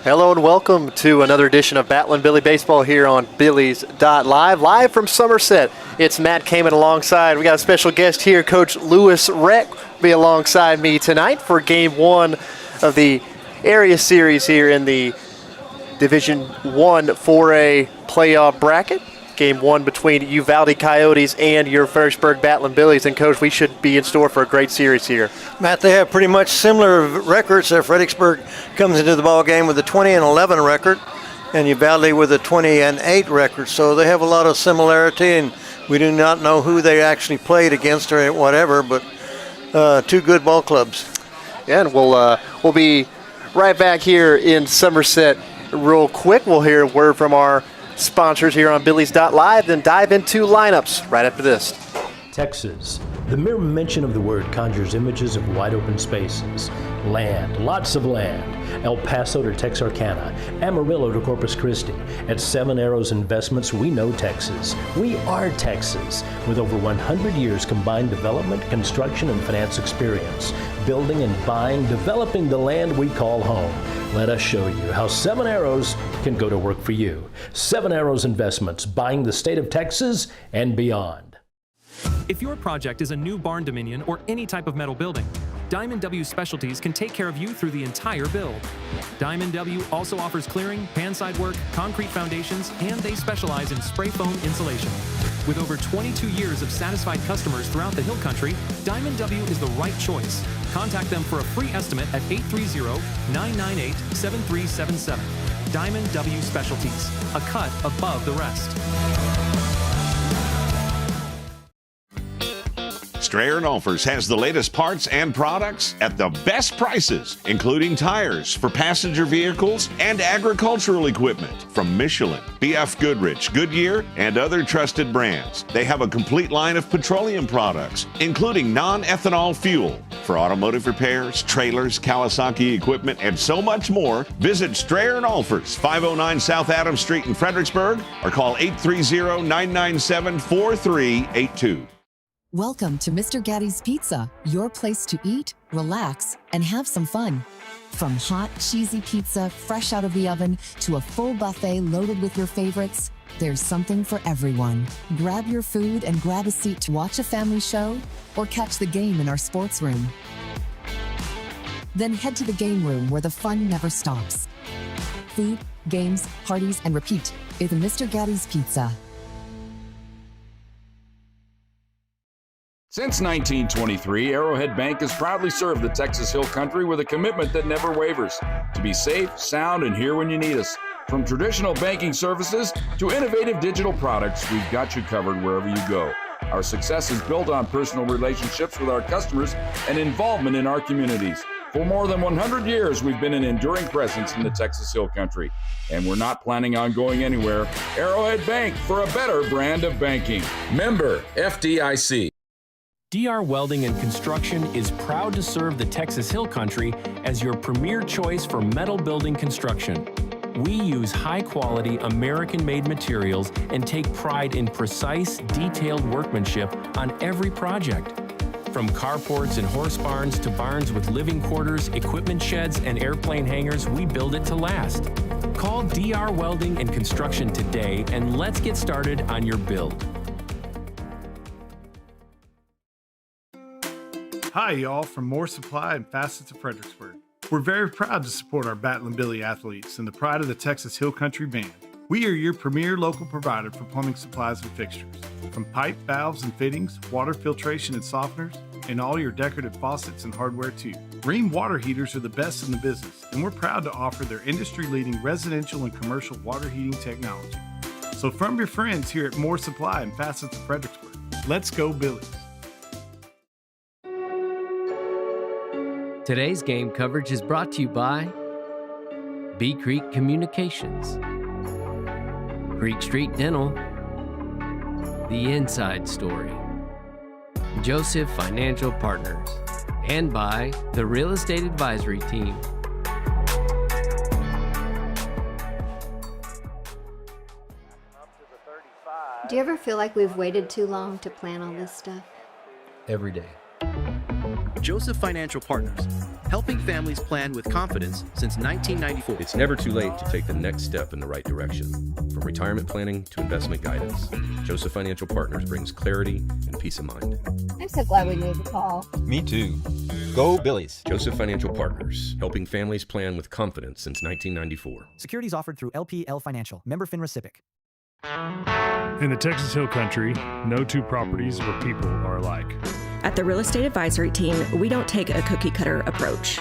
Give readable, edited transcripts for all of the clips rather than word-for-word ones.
Hello and welcome to another edition of Battlin' Billy Baseball here on Billies.live. Live from Somerset, it's Matt Kamen alongside. We got a special guest here, Coach Lewis Reck, be alongside me tonight for Game 1 of the area series here in the Division 1 4A playoff bracket. Game 1 between Uvalde Coyotes and your Fredericksburg Battlin' Billies. And, Coach, we should be in store for a great series here. Matt, they have pretty much similar records. Fredericksburg comes into the ball game with a 20-11 record, and Uvalde with a 20-8 record. So they have a lot of similarity, and we do not know who they actually played against or whatever, but two good ball clubs. Yeah, and we'll be right back here in Somerset real quick. We'll hear a word from our sponsors here on Billies.live, then dive into lineups right after this. Texas. The mere mention of the word conjures images of wide open spaces. Land, lots of land. El Paso to Texarkana, Amarillo to Corpus Christi. At Seven Arrows Investments, we know Texas. We are Texas, with over 100 years combined development, construction, and finance experience. Building and buying, developing the land we call home. Let us show you how Seven Arrows can go to work for you. Seven Arrows Investments, buying the state of Texas and beyond. If your project is a new barn dominion or any type of metal building, Diamond W Specialties can take care of you through the entire build. Diamond W also offers clearing, panside work, concrete foundations, and they specialize in spray foam insulation. With over 22 years of satisfied customers throughout the Hill Country, Diamond W is the right choice. Contact them for a free estimate at 830-998-7377. Diamond W Specialties, a cut above the rest. Strayer & Olfers has the latest parts and products at the best prices, including tires for passenger vehicles and agricultural equipment from Michelin, BF Goodrich, Goodyear, and other trusted brands. They have a complete line of petroleum products, including non-ethanol fuel for automotive repairs, trailers, Kawasaki equipment, and so much more. Visit Strayer & Olfers, 509 South Adams Street in Fredericksburg, or call 830-997-4382. Welcome to Mr. Gatti's Pizza, your place to eat, relax, and have some fun. From hot, cheesy pizza fresh out of the oven to a full buffet loaded with your favorites, there's something for everyone. Grab your food and grab a seat to watch a family show or catch the game in our sports room. Then head to the game room where the fun never stops. Food, games, parties, and repeat is Mr. Gatti's Pizza. Since 1923, Arrowhead Bank has proudly served the Texas Hill Country with a commitment that never wavers, to be safe, sound, and here when you need us. From traditional banking services to innovative digital products, we've got you covered wherever you go. Our success is built on personal relationships with our customers and involvement in our communities. For more than 100 years, we've been an enduring presence in the Texas Hill Country, and we're not planning on going anywhere. Arrowhead Bank, for a better brand of banking. Member FDIC. DR Welding and Construction is proud to serve the Texas Hill Country as your premier choice for metal building construction. We use high-quality, American-made materials and take pride in precise, detailed workmanship on every project. From carports and horse barns to barns with living quarters, equipment sheds, and airplane hangars, we build it to last. Call DR Welding and Construction today, and let's get started on your build. Hi, y'all, from More Supply and Facets of Fredericksburg. We're very proud to support our Battlin' Billy athletes and the pride of the Texas Hill Country Band. We are your premier local provider for plumbing supplies and fixtures. From pipe, valves, and fittings, water filtration and softeners, and all your decorative faucets and hardware too. Rheem water heaters are the best in the business, and we're proud to offer their industry-leading residential and commercial water heating technology. So from your friends here at More Supply and Facets of Fredericksburg, let's go Billies. Today's game coverage is brought to you by Bee Creek Communications, Creek Street Dental, The Inside Story, Joseph Financial Partners, and by the Real Estate Advisory Team. Do you ever feel like we've waited too long to plan all this stuff? Every day. Joseph Financial Partners, helping families plan with confidence since 1994. It's never too late to take the next step in the right direction. From retirement planning to investment guidance, Joseph Financial Partners brings clarity and peace of mind. I'm so glad we made the call. Me too. Go Billies. Joseph Financial Partners, helping families plan with confidence since 1994. Securities offered through LPL Financial, member FINRA SIPC. In the Texas Hill Country, no two properties or people are alike. At the Real Estate Advisory Team, we don't take a cookie-cutter approach.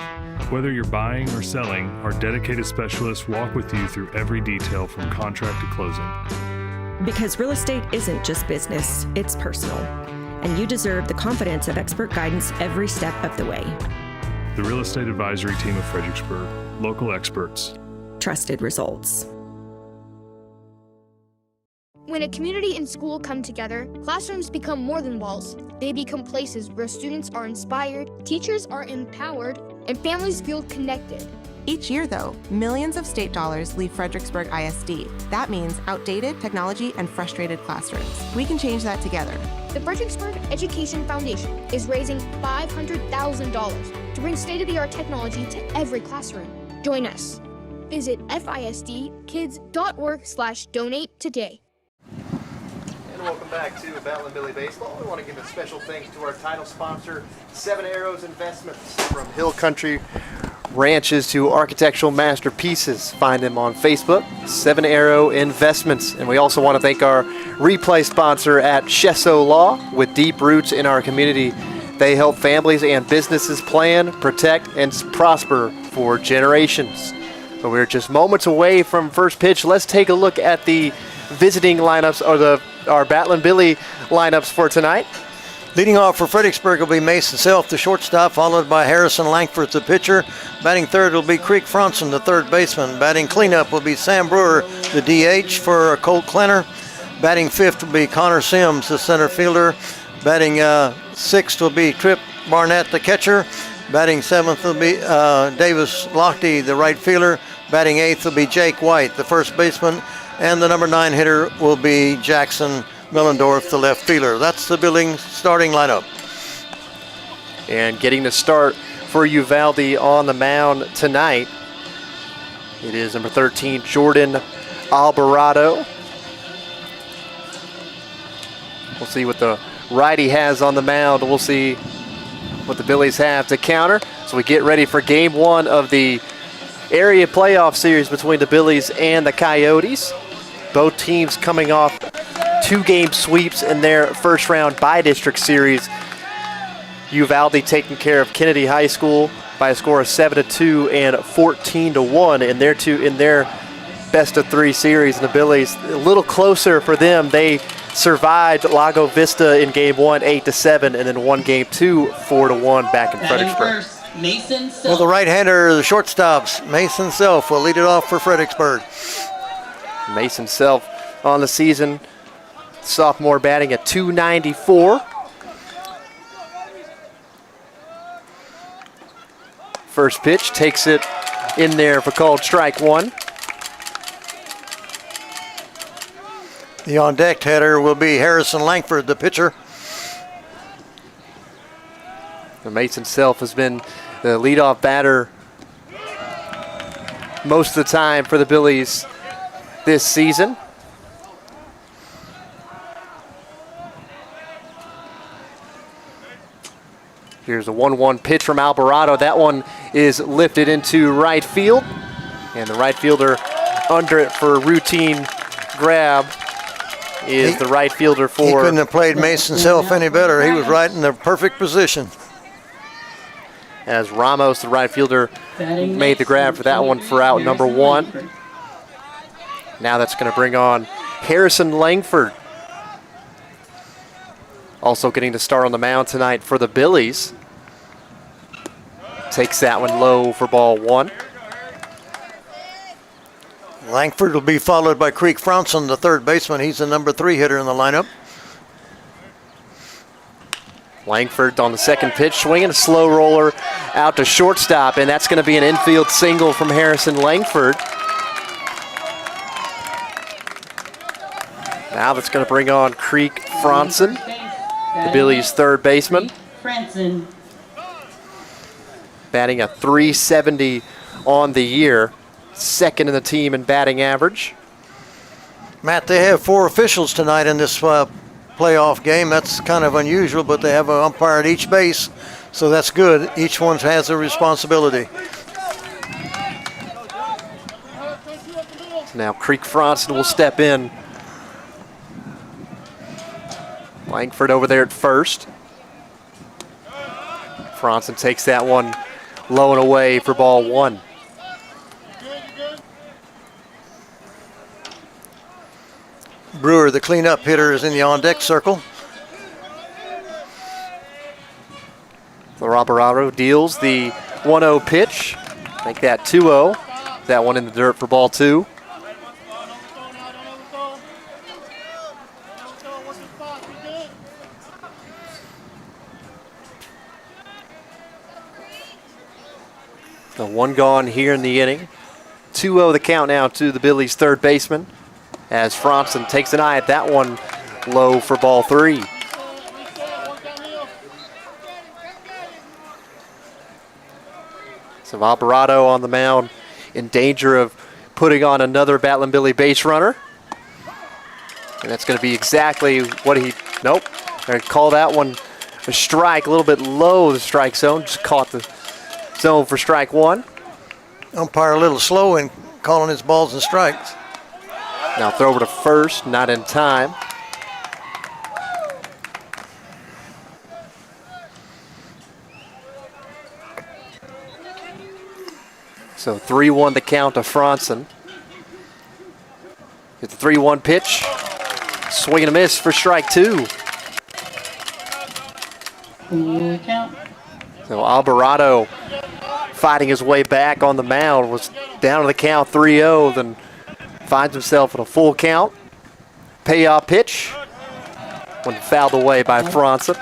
Whether you're buying or selling, our dedicated specialists walk with you through every detail from contract to closing. Because real estate isn't just business, it's personal. And you deserve the confidence of expert guidance every step of the way. The Real Estate Advisory Team of Fredericksburg, local experts. Trusted results. When a community and school come together, classrooms become more than walls. They become places where students are inspired, teachers are empowered, and families feel connected. Each year, though, millions of state dollars leave Fredericksburg ISD. That means outdated technology and frustrated classrooms. We can change that together. The Fredericksburg Education Foundation is raising $500,000 to bring state-of-the-art technology to every classroom. Join us. Visit fisdkids.org/donate today. And welcome back to Battling Billy Baseball. We want to give a special thanks to our title sponsor, 7 Arrows Investments. From Hill Country Ranches to architectural masterpieces. Find them on Facebook, 7 Arrow Investments. And we also want to thank our replay sponsor at Shesso Law. With deep roots in our community, they help families and businesses plan, protect, and prosper for generations. But we're just moments away from first pitch. Let's take a look at the visiting lineups, or our Battling Billy lineups for tonight. Leading off for Fredericksburg will be Mason Self, the shortstop, followed by Harrison Langford, the pitcher. Batting third will be Creek Franson, the third baseman. Batting cleanup will be Sam Brewer, the DH, for Colt Klenner. Batting fifth will be Connor Sims, the center fielder. Batting sixth will be Trip Barnett, the catcher. Batting seventh will be Davis Lochte, the right fielder. Batting eighth will be Jake White, the first baseman. And the number 9 hitter will be Jackson Millendorf, the left fielder. That's the Billings starting lineup. And getting the start for Uvalde on the mound tonight, it is number 13, Jordan Alvarado. We'll see what the righty has on the mound. We'll see what the Billies have to counter. So we get ready for game 1 of the area playoff series between the Billies and the Coyotes. Both teams coming off 2-game sweeps in their first round bi-district series. Uvalde taking care of Kennedy High School by a score of 7-2 and 14-1 in their best of 3 series. And the Billies a little closer for them. They survived Lago Vista in game 1, 8-7, and then won game 2, 4-1 back in Fredericksburg. Mason Self. Well, the right-hander, the shortstops, Mason Self will lead it off for Fredericksburg. Mason Self on the season, sophomore, batting at .294. First pitch takes it in there for called strike 1. The on-deck hitter will be Harrison Langford, the pitcher. Mason Self has been the leadoff batter most of the time for the Billies this season. Here's a 1-1 pitch from Alvarado. That one is lifted into right field, and the right fielder under it for a routine grab is the right fielder for... He couldn't have played Mason Self any better. He was right in the perfect position. As Ramos, the right fielder, made the grab for that one for out number 1. Now that's going to bring on Harrison Langford. Also getting to start on the mound tonight for the Billies. Takes that one low for ball 1. Langford will be followed by Creek Franson, the third baseman. He's the number 3 hitter in the lineup. Langford on the second pitch, swinging a slow roller out to shortstop, and that's going to be an infield single from Harrison Langford. Now that's going to bring on Creek Franson, the Billies' third baseman. Franson. batting a .370 on the year, second in the team in batting average. Matt, they have 4 officials tonight in this playoff game. That's kind of unusual, but they have an umpire at each base, so that's good. Each one has a responsibility. Now Creek Franson will step in. Langford over there at first. Franson takes that one low and away for ball 1. Brewer, the cleanup hitter, is in the on-deck circle. Alvarado deals the 1-0 pitch. Make that 2-0. That one in the dirt for ball 2. The 1 gone here in the inning. 2-0 the count now to the Billies' third baseman, as Franson takes an eye at that one low for ball 3. So Alvarado on the mound in danger of putting on another Battling Billy base runner. And that's going to be exactly what he, nope. They're going to call that one a strike, a little bit low the strike zone. Just caught the zone for strike 1. Umpire a little slow in calling his balls and strikes. Now throw over to first, not in time. So 3-1 the count to Franson. Get the 3-1 pitch. Swing and a miss for strike 2. So Alvarado fighting his way back on the mound, was down to the count 3-0, then finds himself in a full count. Payoff pitch when fouled away by Franson.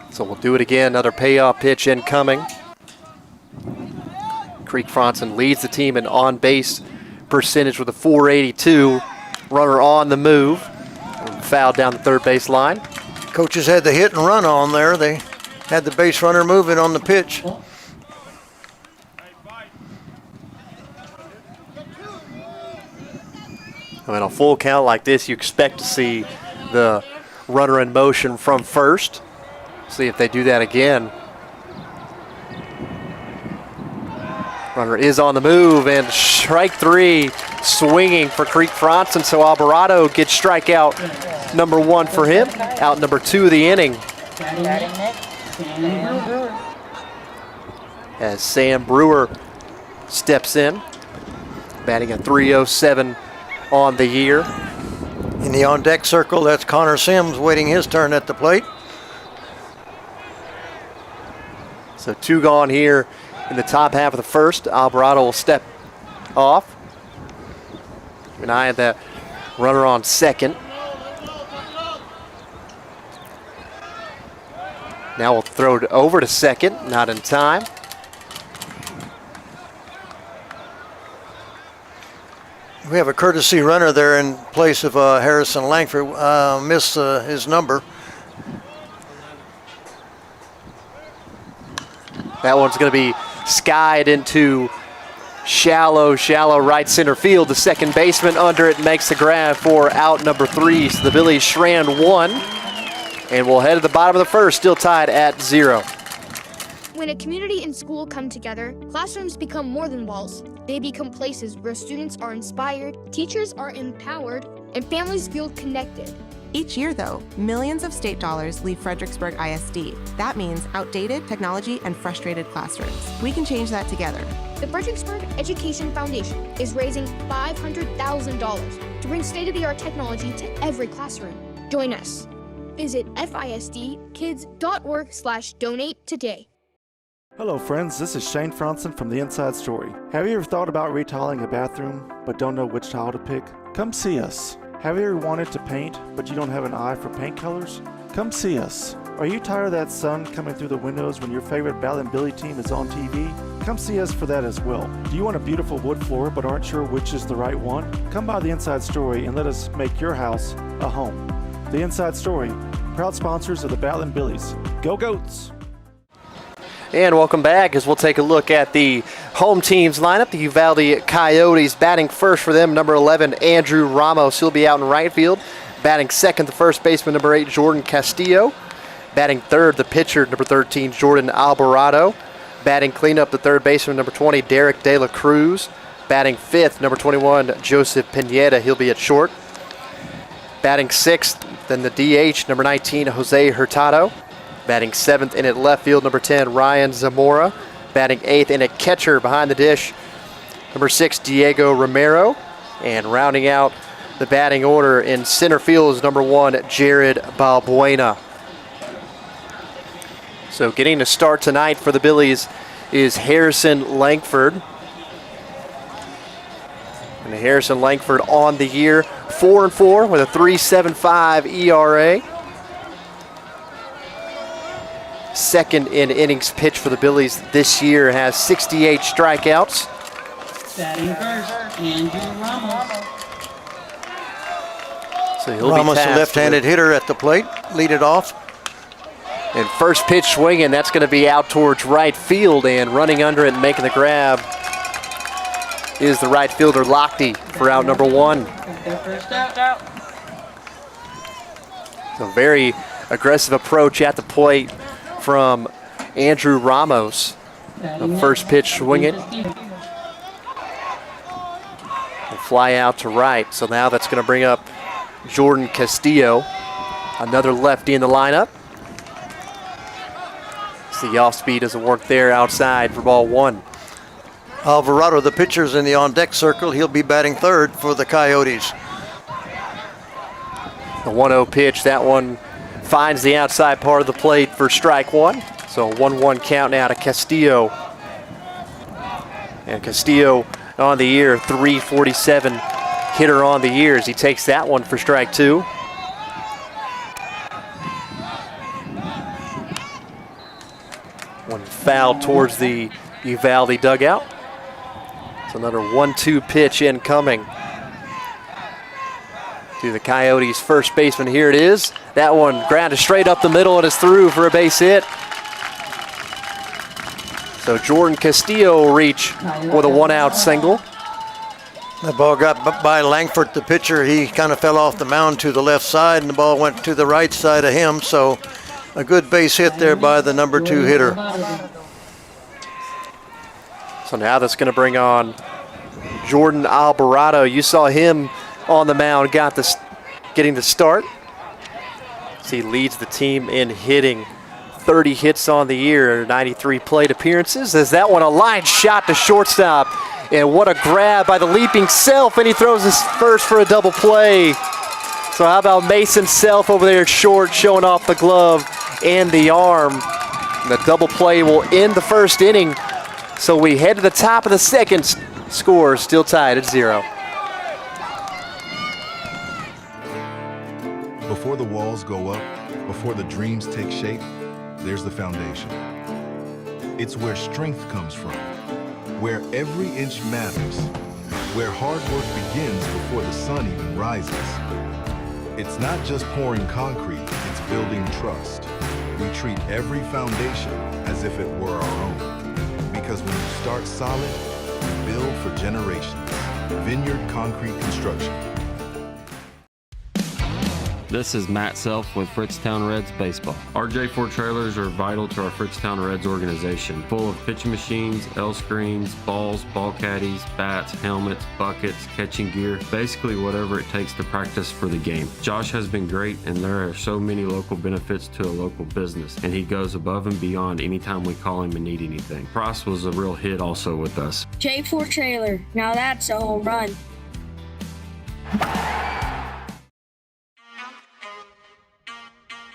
So we'll do it again, another payoff pitch incoming. Creek Franson leads the team in on-base percentage with a .482. Runner on the move. Fouled down the third base line. Coaches had the hit and run on there. They had the base runner moving on the pitch. In a full count like this, you expect to see the runner in motion from first. See if they do that again. Runner is on the move, and strike 3 swinging for Creek Franson. So Alvarado gets strikeout number 1 for him. Out number 2 of the inning. As Sam Brewer steps in, batting a .307 on the year. In the on-deck circle, that's Connor Sims waiting his turn at the plate. So 2 gone here in the top half of the first. Alvarado will step off. Keep an eye at that runner on second. Now we'll throw it over to second, not in time. We have a courtesy runner there in place of Harrison Langford. Missed his number. That one's going to be skied into shallow right center field. The second baseman under it makes the grab for out number 3. So the Billies strand 1, and we'll head to the bottom of the first, still tied at 0. When a community and school come together, classrooms become more than walls. They become places where students are inspired, teachers are empowered, and families feel connected. Each year, though, millions of state dollars leave Fredericksburg ISD. That means outdated technology and frustrated classrooms. We can change that together. The Fredericksburg Education Foundation is raising $500,000 to bring state-of-the-art technology to every classroom. Join us. Visit fisdkids.org/donate today. Hello friends, this is Shane Franson from The Inside Story. Have you ever thought about retiling a bathroom but don't know which tile to pick? Come see us. Have you ever wanted to paint but you don't have an eye for paint colors? Come see us. Are you tired of that sun coming through the windows when your favorite Battling Billy team is on TV? Come see us for that as well. Do you want a beautiful wood floor but aren't sure which is the right one? Come by The Inside Story and let us make your house a home. The Inside Story, proud sponsors of the Battling Billies. Go Goats! And welcome back as we'll take a look at the home team's lineup. The Uvalde Coyotes batting first for them, number 11, Andrew Ramos. He'll be out in right field. Batting second, the first baseman, number 8, Jordan Castillo. Batting third, the pitcher, number 13, Jordan Alvarado. Batting cleanup, the third baseman, number 20, Derek De La Cruz. Batting fifth, number 21, Joseph Pineda. He'll be at short. Batting sixth, then the DH, number 19, Jose Hurtado. Batting seventh in at left field, number 10, Ryan Zamora. Batting eighth in at catcher behind the dish, number 6, Diego Romero. And rounding out the batting order in center field is number 1, Jared Balbuena. So getting to start tonight for the Billies is Harrison Langford. And Harrison Langford on the year, 4-4 with a 3.75 ERA. Second in innings pitched for the Billies this year, has 68 strikeouts. Batting first, Andrew Ramos. So he'll Ramos, be a left-handed hitter at the plate, lead it off. And first pitch swinging, that's going to be out towards right field, and running under it and making the grab is the right fielder Lochte for out number 1. So very aggressive approach at the plate from Andrew Ramos. The first pitch swinging. Will fly out to right. So now that's going to bring up Jordan Castillo, another lefty in the lineup. The off speed doesn't work there outside for ball 1. Alvarado, the pitcher's in the on-deck circle. He'll be batting third for the Coyotes. The 1-0 pitch, that one finds the outside part of the plate for strike 1. So 1-1 count now to Castillo. And Castillo on the year, 347 hitter on the year as he takes that one for strike 2. One foul towards the Uvalde dugout. It's another 1-2 pitch incoming to the Coyotes' first baseman. Here it is. That one grounded straight up the middle and is through for a base hit. So Jordan Castillo will reach with a 1-out single. The ball got by Langford, the pitcher. He kind of fell off the mound to the left side, and the ball went to the right side of him. So a good base hit there by the number 2 hitter. So now that's going to bring on Jordan Alvarado. You saw him on the mound, getting the start. So he leads the team in hitting, 30 hits on the year, 93 plate appearances. As that one a line shot to shortstop, and what a grab by the leaping Self, and he throws his first for a double play. So how about Mason Self over there at short, showing off the glove and the arm. And the double play will end the first inning. So we head to the top of the second. Score still tied at 0. Before the walls go up, before the dreams take shape, there's the foundation. It's where strength comes from, where every inch matters, where hard work begins before the sun even rises. It's not just pouring concrete, it's building trust. We treat every foundation as if it were our own. Because when you start solid, you build for generations. Vineyard Concrete Construction. This is Matt Self with Fritztown Reds Baseball. Our J4 trailers are vital to our Fritztown Reds organization, full of pitching machines, L screens, balls, ball caddies, bats, helmets, buckets, catching gear, basically whatever it takes to practice for the game. Josh has been great, and there are so many local benefits to a local business, and he goes above and beyond anytime we call him and need anything. Price was a real hit also with us. J4 trailer, now that's a home run.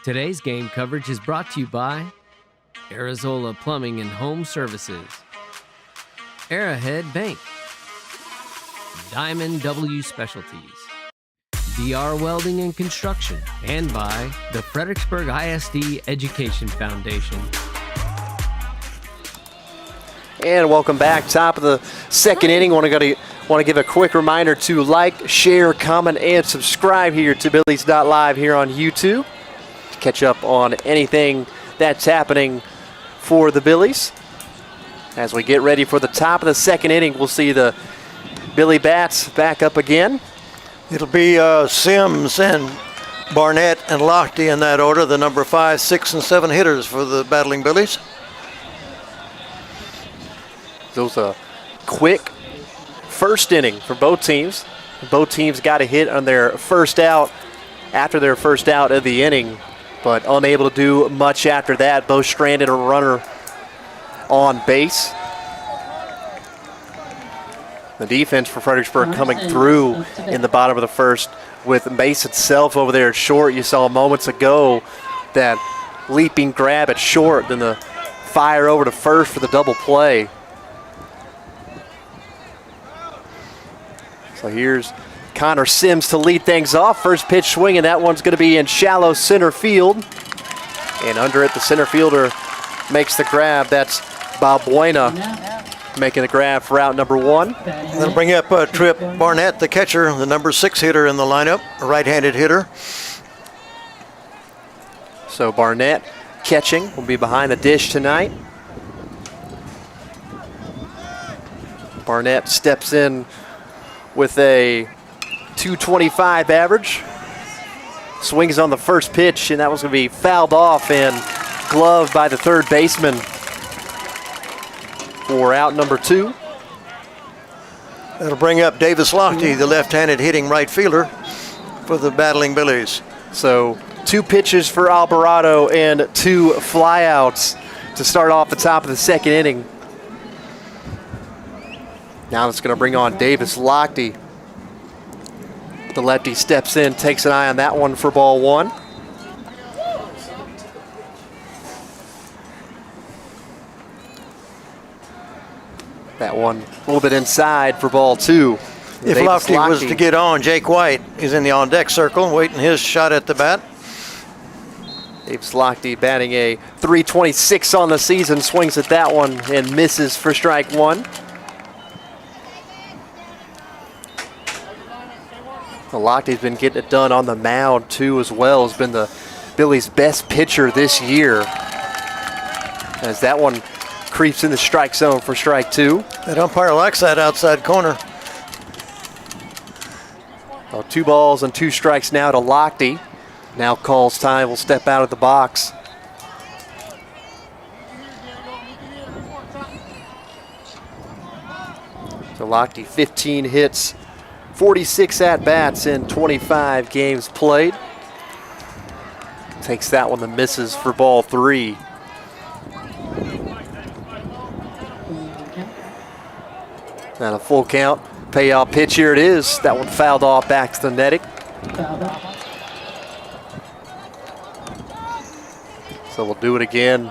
Today's game coverage is brought to you by Arizola Plumbing and Home Services, Arrowhead Bank, Diamond W Specialties, DR Welding and Construction, and by the Fredericksburg ISD Education Foundation. And welcome back. Top of the second inning. Want to give a quick reminder to like, share, comment, and subscribe here to Billies.live here on YouTube to catch up on anything that's happening for the Billies. As we get ready for the top of the second inning, we'll see the Billy Bats back up again. It'll be Sims and Barnett and Lochte in that order, the number 5, 6, and 7 hitters for the battling Billies. Those a quick first inning for both teams. Both teams got a hit on their first out after their first out of the inning, but unable to do much after that. Both stranded a runner on base. The defense for Fredericksburg coming through in the bottom of the first with Mace itself over there at short. You saw moments ago that leaping grab at short, then the fire over to first for the double play. So here's Connor Sims to lead things off. First pitch swinging, that one's going to be in shallow center field. And under it, the center fielder makes the grab. That's Balbuena making the grab for out number 1. They'll bring up Trip Barnett, the catcher, the number 6 hitter in the lineup, a right-handed hitter. So Barnett catching will be behind the dish tonight. Barnett steps in with a .225 average. Swings on the first pitch, and that was going to be fouled off and gloved by the third baseman for out number 2. That'll bring up Davis Lochte, the left-handed hitting right fielder for the battling Billies. So 2 pitches for Alvarado and 2 flyouts to start off the top of the second inning. Now it's going to bring on Davis Lochte. The lefty steps in, takes an eye on that one for ball 1. That one a little bit inside for ball 2. If Lochte was to get on, Jake White is in the on-deck circle waiting his shot at the bat. Davis Lochte batting a .326 on the season, swings at that one and misses for strike 1. Lochte's been getting it done on the mound too as well. Has been the Billy's best pitcher this year. As that one creeps in the strike zone for strike 2. That umpire likes that outside corner. 2 balls and 2 strikes now to Lochte. Now calls time, will step out of the box. So Lochte 15 hits, 46 at-bats in 25 games played. Takes that one, the misses for ball 3. And a full count, payoff pitch, here it is. That one fouled off back to the netting. So we'll do it again.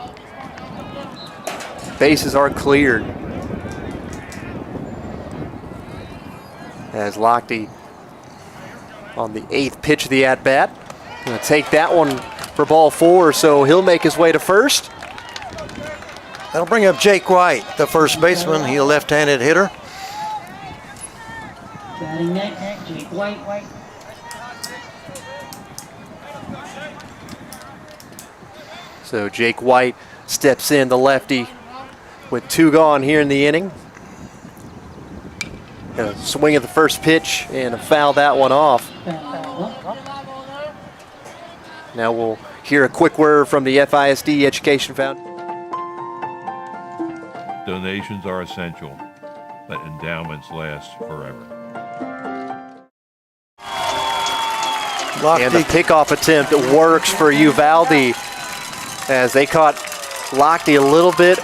Bases are cleared. As Lochte on the 8th pitch of the at-bat. Gonna take that one for ball 4, so he'll make his way to first. That'll bring up Jake White, the first baseman. He's a left-handed hitter. Batting next, Jake White. So Jake White steps in, the lefty, with 2 gone here in the inning. A swing at the first pitch and foul that one off. Now we'll hear a quick word from the FISD Education Foundation. Donations are essential, but endowments last forever. And the pickoff attempt works for Uvalde as they caught Lochte a little bit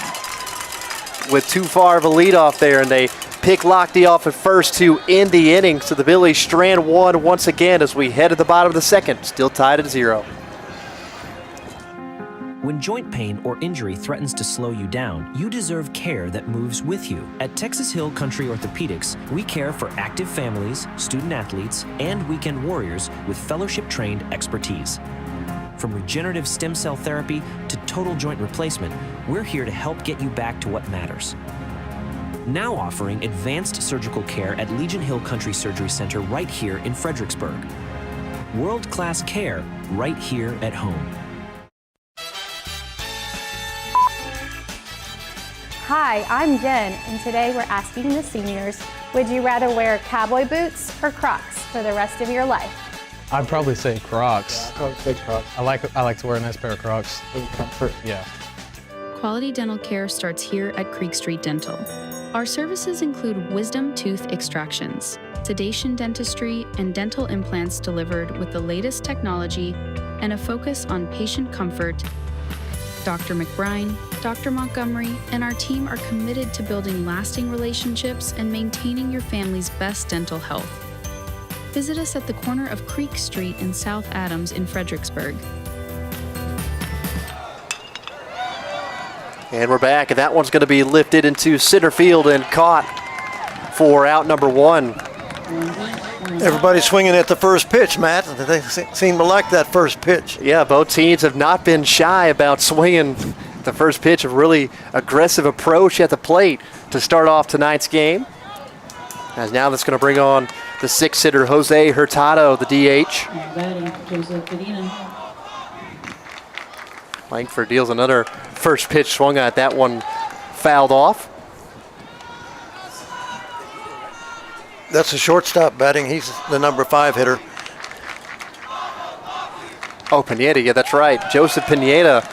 with too far of a lead off there, and they pick Lochte off at first to end the inning. So the Billies strand 1 once again as we head to the bottom of the second, still tied at 0. When joint pain or injury threatens to slow you down, you deserve care that moves with you. At Texas Hill Country Orthopedics, we care for active families, student athletes, and weekend warriors with fellowship-trained expertise. From regenerative stem cell therapy to total joint replacement, we're here to help get you back to what matters. Now offering advanced surgical care at Legion Hill Country Surgery Center right here in Fredericksburg. World-class care right here at home. Hi, I'm Jen, and today we're asking the seniors, would you rather wear cowboy boots or Crocs for the rest of your life? I'd probably say Crocs. I'd probably say Crocs. I like to wear a nice pair of Crocs. For comfort. Yeah. Quality dental care starts here at Creek Street Dental. Our services include wisdom tooth extractions, sedation dentistry, and dental implants delivered with the latest technology and a focus on patient comfort. Dr. McBride, Dr. Montgomery, and our team are committed to building lasting relationships and maintaining your family's best dental health. Visit us at the corner of Creek Street and South Adams in Fredericksburg. And we're back, and that one's going to be lifted into center field and caught for out number 1. Everybody's swinging at the first pitch, Matt. They seem to like that first pitch. Yeah, both teams have not been shy about swinging the first pitch, a really aggressive approach at the plate to start off tonight's game. As now that's going to bring on the 6-hitter, Jose Hurtado, the DH. Langford deals another first pitch swung at. That one fouled off. That's a shortstop batting. He's the number 5 hitter. Oh, Pineda, yeah, that's right. Joseph Pineda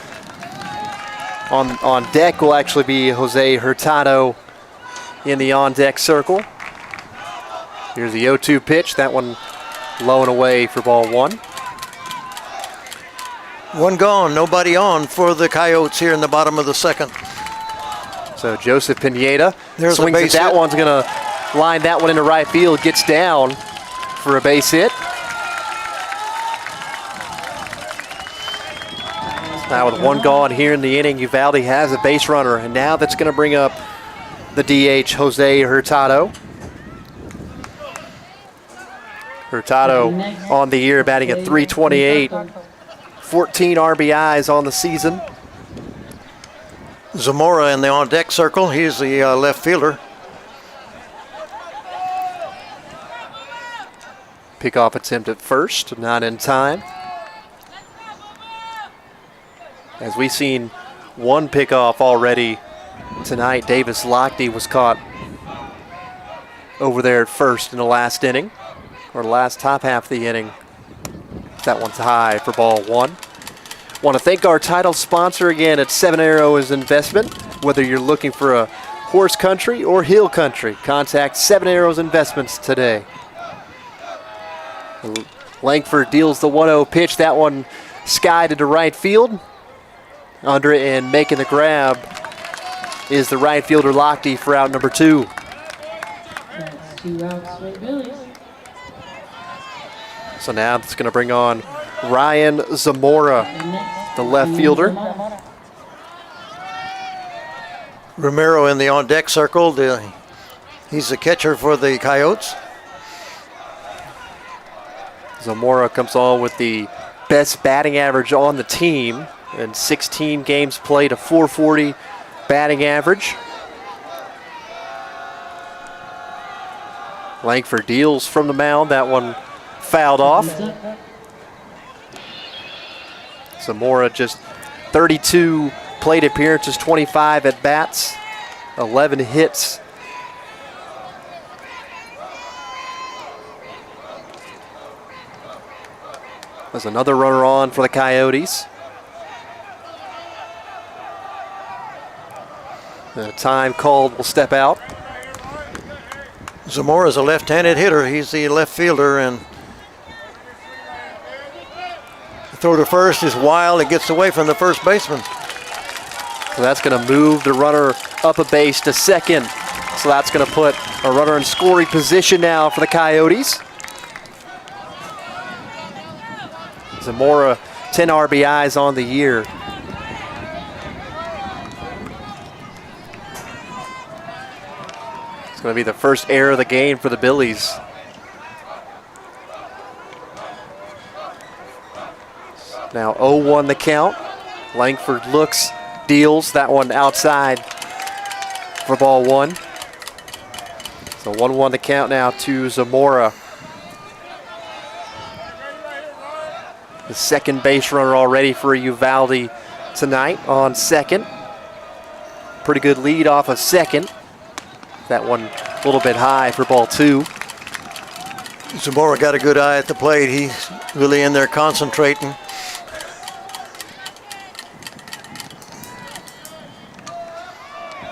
on deck will actually be Jose Hurtado in the on-deck circle. Here's the 0-2 pitch. That one low and away for ball 1. One gone, nobody on for the Coyotes here in the bottom of the second. So Joseph Pineda There's swings a at base that hit. one's going to line that one into right field, gets down for a base hit. Now with one gone here in the inning, Uvalde has a base runner, and now that's going to bring up the DH, Jose Hurtado. Hurtado on the year batting at .328, 14 RBIs on the season. Zamora in the on-deck circle. He's the left fielder. Pickoff attempt at first, not in time. As we've seen one pickoff already tonight, Davis Lochte was caught over there at first in the last inning, or the last top half of the inning. That one's high for ball 1. Want to thank our title sponsor again at 7 Arrows Investment. Whether you're looking for a horse country or hill country, contact 7 Arrows Investments today. Langford deals the 1-0 pitch. That one skied into right field. Under it and making the grab is the right fielder Lochte for out number 2. That's 2 outs for the Billies. So now it's going to bring on Ryan Zamora, the left fielder. Romero in the on-deck circle. He's the catcher for the Coyotes. Zamora comes on with the best batting average on the team and 16 games played, a .440 batting average. Langford deals from the mound. That one fouled off. Zamora just 32 plate appearances, 25 at bats, 11 hits. There's another runner on for the Coyotes. The time called will step out. Zamora's a left-handed hitter. He's the left fielder, and the throw to first is wild. It gets away from the first baseman. So that's going to move the runner up a base to second. So that's going to put a runner in scoring position now for the Coyotes. Zamora, 10 RBIs on the year. going to be the first error of the game for the Billies. Now 0-1 the count. Langford looks, deals that one outside for ball one. So 1-1 the count now to Zamora. The second base runner already for Uvalde tonight on second. Pretty good lead off of second. That one a little bit high for ball two. Zamora got a good eye at the plate. He's really in there concentrating.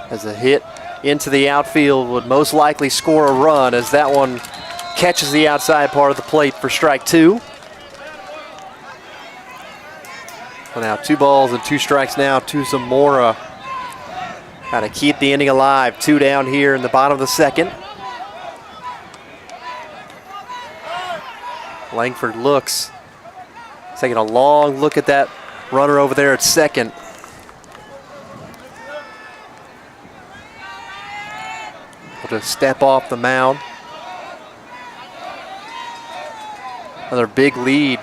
As a hit into the outfield would most likely score a run, as that one catches the outside part of the plate for strike two. Well, now 2 balls and 2 strikes now to Zamora. Got to keep the inning alive. 2 down here in the bottom of the second. Langford looks, taking a long look at that runner over there at second. Will just step off the mound. Another big lead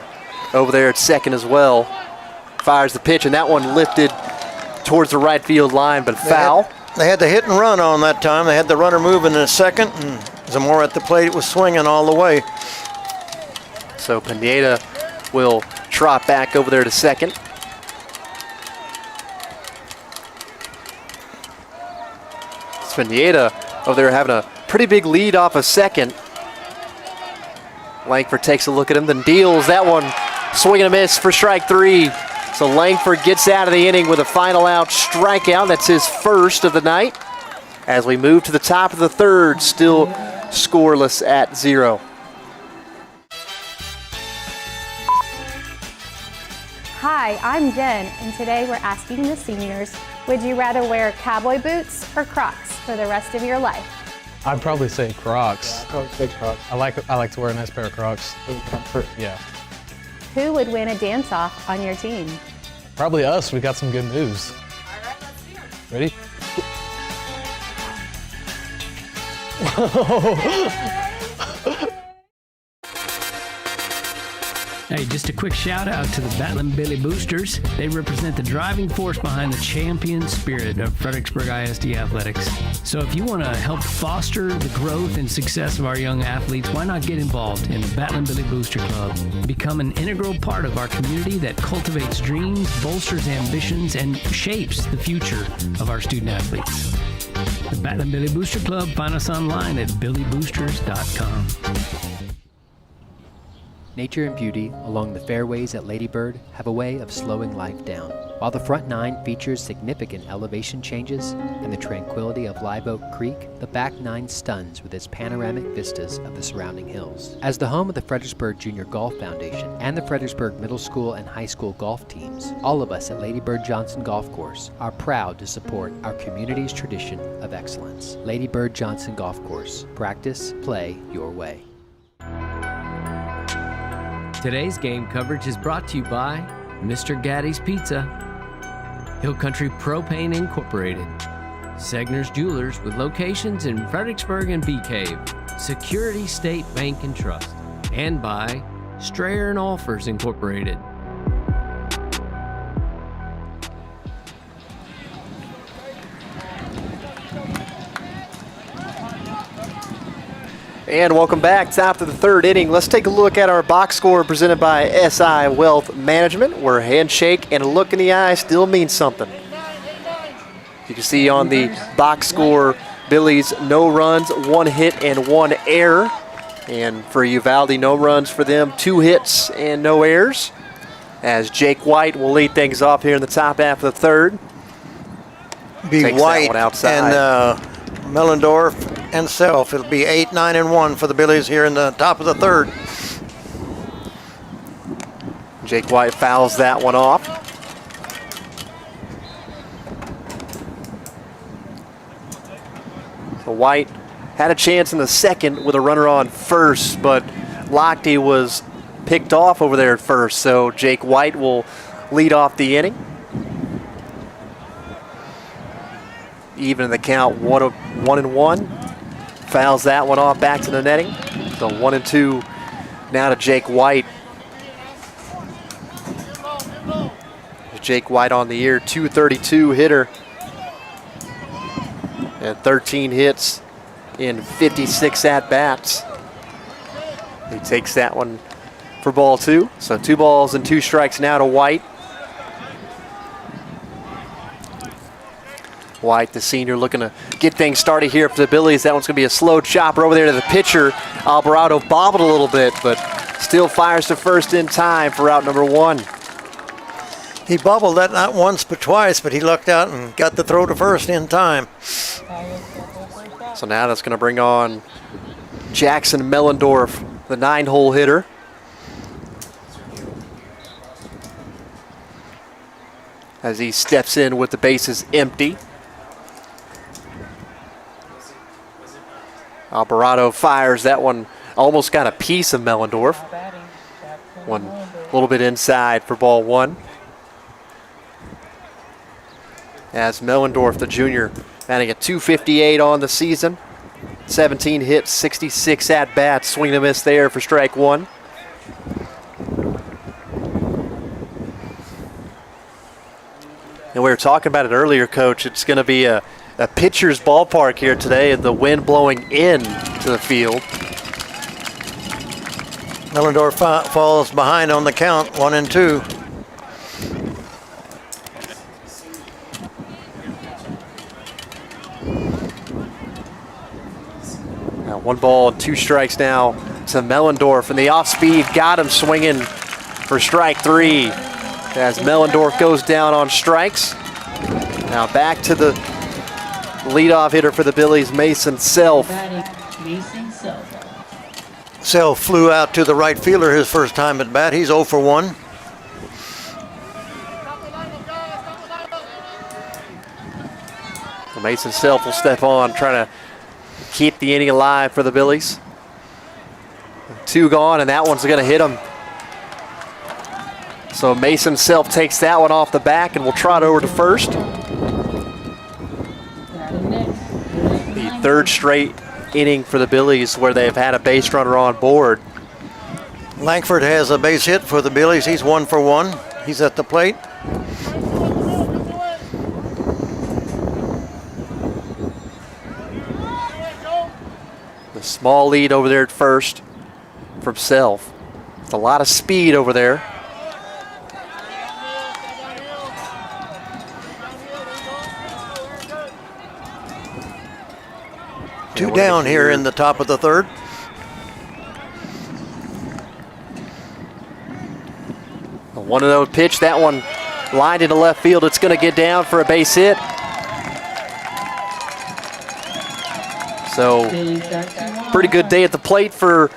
over there at second as well. Fires the pitch, and that one lifted towards the right field line, but foul. They had the hit and run on that time. They had the runner moving in a second, and Zamora at the plate was swinging all the way. So Pineda will trot back over there to second. Pineda over there having a pretty big lead off a second. Langford takes a look at him, then deals that one. Swing and a miss for strike 3. So Langford gets out of the inning with a final out strikeout. That's his first of the night. As we move to the top of the third, still scoreless at 0. Hi, I'm Jen, and today we're asking the seniors, would you rather wear cowboy boots or Crocs for the rest of your life? I'd probably say Crocs. I'd probably say Crocs. I like to wear a nice pair of Crocs. Comfort. Yeah. Who would win a dance-off on your team? Probably us. We got some good moves. All right, let's see them. Ready? Hey, just a quick shout out to the Battling Billy Boosters. They represent the driving force behind the champion spirit of Fredericksburg ISD athletics. So if you want to help foster the growth and success of our young athletes, why not get involved in the Battling Billy Booster Club? Become an integral part of our community that cultivates dreams, bolsters ambitions, and shapes the future of our student athletes. The Battling Billy Booster Club, find us online at billyboosters.com. Nature and beauty along the fairways at Lady Bird have a way of slowing life down. While the front 9 features significant elevation changes and the tranquility of Live Oak Creek, the back 9 stuns with its panoramic vistas of the surrounding hills. As the home of the Fredericksburg Junior Golf Foundation and the Fredericksburg Middle School and High School golf teams, all of us at Lady Bird Johnson Golf Course are proud to support our community's tradition of excellence. Lady Bird Johnson Golf Course. Practice, play your way. Today's game coverage is brought to you by Mr. Gaddy's Pizza, Hill Country Propane Incorporated, Segner's Jewelers with locations in Fredericksburg and Bee Cave, Security State Bank and Trust, and by Strayer and Offers Incorporated. And welcome back. Top of the third inning. Let's take a look at our box score presented by SI Wealth Management, where a handshake and a look in the eye still means something. You can see on the box score, Billies no runs, 1 hit and 1 error. And for Uvalde, no runs for them, 2 hits and no errors. As Jake White will lead things off here in the top half of the third. Be White and Mellendorf and Self. It'll be 8, 9, and 1 for the Billies here in the top of the third. Jake White fouls that one off. So White had a chance in the second with a runner on first, but Lochte was picked off over there at first. So Jake White will lead off the inning. Even in the count, 1-1. fouls that one off back to the netting. So 1-2 now to Jake White. Jake White on the year, 232 hitter. And 13 hits in 56 at-bats. He takes that one for ball 2. So 2 balls and 2 strikes now to White. White, the senior, looking to get things started here for the Billies. That one's going to be a slow chopper over there to the pitcher. Alvarado bobbled a little bit, but still fires to first in time for out number 1. He bobbled that not once but twice, but he lucked out and got the throw to first in time. So now that's going to bring on Jackson Mellendorf, the 9-hole hitter. As he steps in with the bases empty. Alvarado fires that one, almost got a piece of Mellendorf. One a little bit inside for ball 1. As Mellendorf, the junior, batting at .258 on the season. 17 hits, 66 at-bats. Swing and a miss there for strike 1. And we were talking about it earlier, Coach. It's going to be a pitcher's ballpark here today, and the wind blowing in to the field. Mellendorf falls behind on the count, 1-2. Now 1 ball and 2 strikes now to Mellendorf, and the off-speed got him swinging for strike 3 as Mellendorf goes down on strikes. Now back to the leadoff hitter for the Billies, Mason Self. Self flew out to the right fielder his first time at bat. He's 0 for 1. Mason Self will step on, trying to keep the inning alive for the Billies. 2 gone, and that one's going to hit him. So Mason Self takes that one off the back and will trot over to first. The 3rd straight inning for the Billies where they've had a base runner on board. Langford has a base hit for the Billies. He's 1 for 1. He's at the plate. The small lead over there at first from Self. It's a lot of speed over there. Two down here in the top of the 3rd. A 1-0 pitch. That one lined into left field. It's going to get down for a base hit. So pretty good day at the plate for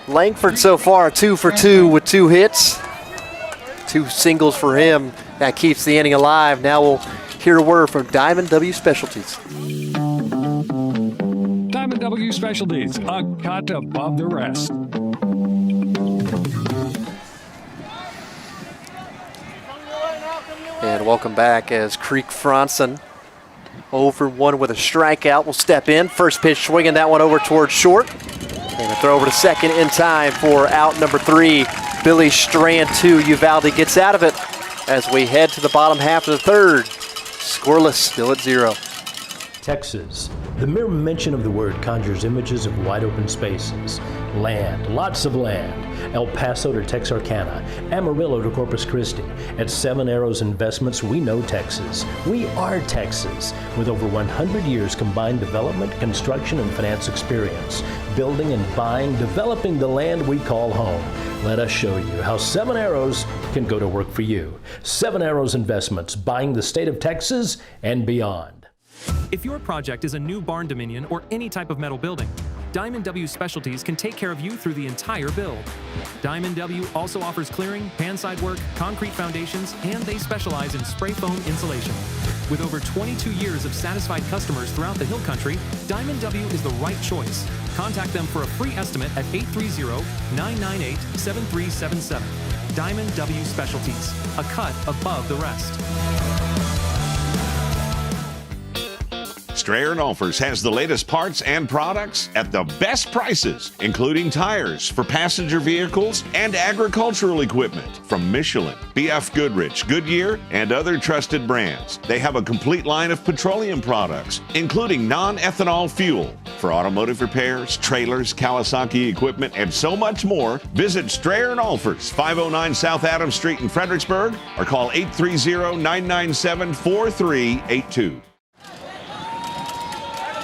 Langford so far. 2 for 2 with 2 hits. 2 singles for him. That keeps the inning alive. Now we'll hear a word from Diamond W Specialties. Diamond W Specialties, a cut above the rest. And welcome back as Creek Franson, 0 for 1 with a strikeout, will step in. First pitch swinging that one over towards short. And a throw over to second in time for out number 3. Billy Strand 2. Uvalde gets out of it as we head to the bottom half of the 3rd. Scoreless, still at 0. Texas. The mere mention of the word conjures images of wide open spaces. Land, lots of land. El Paso to Texarkana, Amarillo to Corpus Christi. At 7 Arrows Investments, we know Texas. We are Texas, with over 100 years combined development, construction, and finance experience. Building and buying, developing the land we call home. Let us show you how 7 Arrows can go to work for you. 7 Arrows Investments, buying the state of Texas and beyond. If your project is a new barn dominion or any type of metal building, Diamond W Specialties can take care of you through the entire build. Diamond W also offers clearing, panside work, concrete foundations, and they specialize in spray foam insulation. With over 22 years of satisfied customers throughout the Hill Country, Diamond W is the right choice. Contact them for a free estimate at 830-998-7377. Diamond W Specialties, a cut above the rest. Strayer & Olfers has the latest parts and products at the best prices, including tires for passenger vehicles and agricultural equipment from Michelin, BF Goodrich, Goodyear, and other trusted brands. They have a complete line of petroleum products, including non-ethanol fuel for automotive repairs, trailers, Kawasaki equipment, and so much more. Visit Strayer & Olfers, 509 South Adams Street in Fredericksburg, or call 830-997-4382.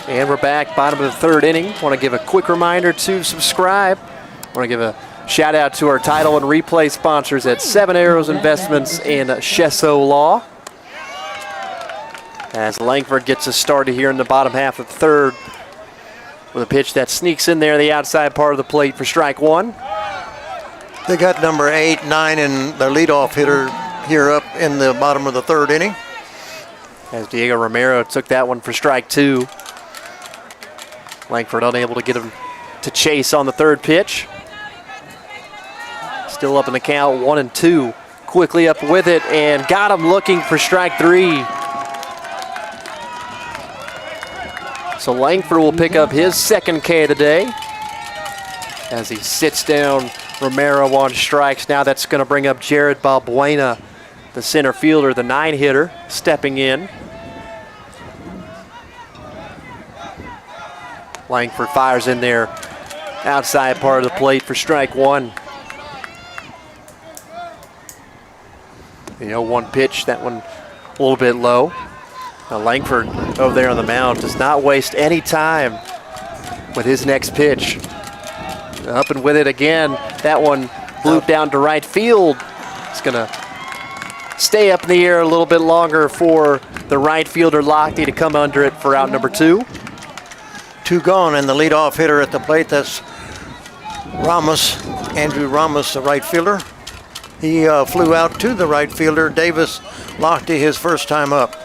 And we're back, bottom of the third inning. Want to give a quick reminder to subscribe. Want to give a shout out to our title and replay sponsors at Seven Arrows Investments and Shesso Law. As Langford gets us started here in the bottom half of the third with a pitch that sneaks in there, the outside part of the plate for strike one. They got number 8, 9, and their leadoff hitter here up in the bottom of the third inning. As Diego Romero took that one for strike two. Langford unable to get him to chase on the third pitch. Still up in the count, 1-2. Quickly up with it and got him looking for strike three. So Langford will pick up his second K of the day as he sits down Romero on strikes. Now that's going to bring up Jared Balbuena, the center fielder, the 9-hitter, stepping in. Langford fires in there, outside part of the plate for strike one. The 0-1 pitch, that one a little bit low. Now Langford over there on the mound does not waste any time with his next pitch. Up and with it again. That one blew down to right field. It's going to stay up in the air a little bit longer for the right fielder Lochte to come under it for out number 2. 2 gone, and the leadoff hitter at the plate, that's Ramos, Andrew Ramos, the right fielder. He flew out to the right fielder, Davis Lochte, his first time up.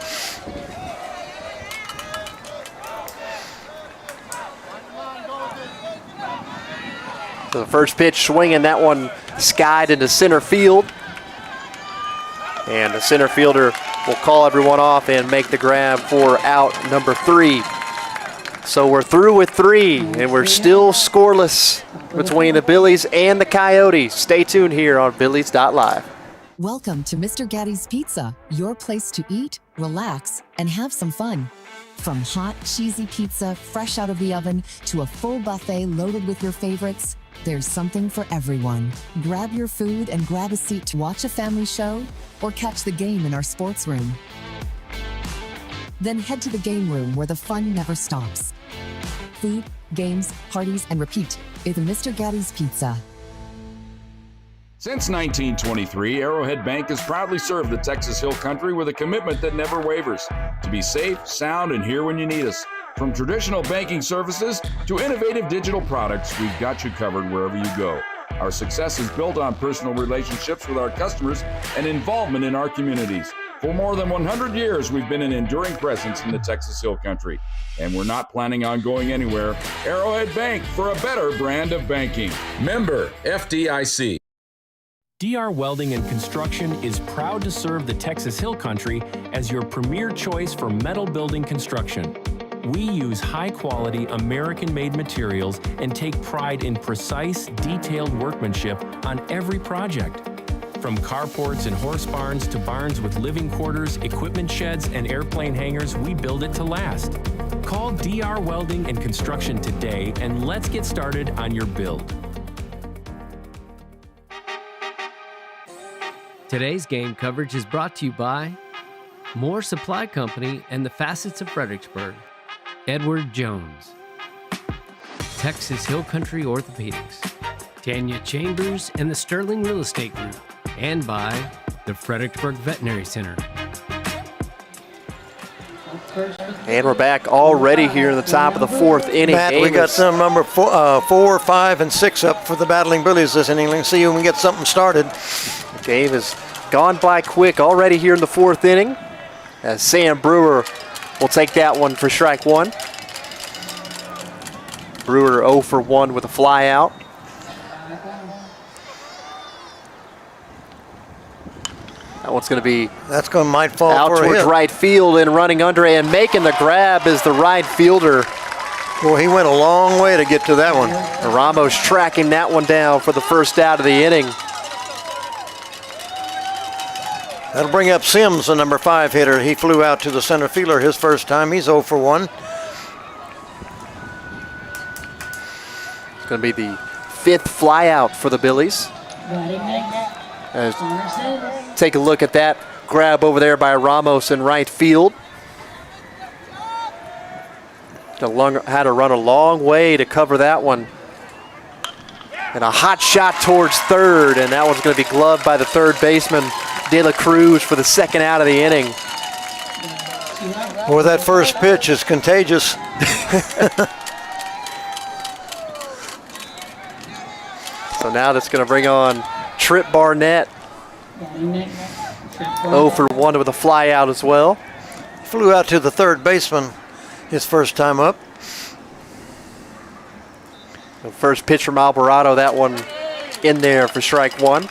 So the first pitch swinging, that one skied into center field. And the center fielder will call everyone off and make the grab for out number 3. So we're through with 3, and we're still scoreless between the Billies and the Coyotes. Stay tuned here on Billies.live. Welcome to Mr. Gatti's Pizza, your place to eat, relax, and have some fun. From hot, cheesy pizza fresh out of the oven to a full buffet loaded with your favorites, there's something for everyone. Grab your food and grab a seat to watch a family show or catch the game in our sports room. Then head to the game room where the fun never stops. Food, games, parties, and repeat is Mr. Gatti's Pizza. Since 1923, Arrowhead Bank has proudly served the Texas Hill Country with a commitment that never wavers, to be safe, sound, and here when you need us. From traditional banking services to innovative digital products, we've got you covered wherever you go. Our success is built on personal relationships with our customers and involvement in our communities. For more than 100 years, we've been an enduring presence in the Texas Hill Country, and we're not planning on going anywhere. Arrowhead Bank, for a better brand of banking. Member FDIC. DR Welding and Construction is proud to serve the Texas Hill Country as your premier choice for metal building construction. We use high-quality, American-made materials and take pride in precise, detailed workmanship on every project. From carports and horse barns to barns with living quarters, equipment sheds, and airplane hangars, we build it to last. Call DR Welding and Construction today, and let's get started on your build. Today's game coverage is brought to you by Moore Supply Company and the Facets of Fredericksburg, Edward Jones, Texas Hill Country Orthopedics, Tanya Chambers and the Sterling Real Estate Group, and by the Fredericksburg Veterinary Center. And we're back already here in the top of the 4th inning. Matt, we got some number 4, 5, and 6 up for the Battling Billies this inning. Let's see if we can get something started. The game has gone by quick already here in the 4th inning, as Sam Brewer will take that one for strike one. Brewer 0 for 1 with a fly out. That one's going to be might fall out for a towards hit. right field, and running under and making the grab is the right fielder. Well, he went a long way to get to that one. Ramos tracking that one down for the first out of the inning. That'll bring up Sims, the number 5 hitter. He flew out to the center fielder his first time. He's 0 for 1. It's going to be the 5th flyout for the Billies. Take a look at that grab over there by Ramos in right field. Had to run a long way to cover that one. And a hot shot towards third, and that one's going to be gloved by the third baseman, De La Cruz, for the second out of the inning. Well, that first pitch is contagious. So now that's going to bring on Trip Barnett. 0 for 1 with a fly out as well. Flew out to the third baseman his first time up. The first pitch from Alvarado, that one in there for strike 1.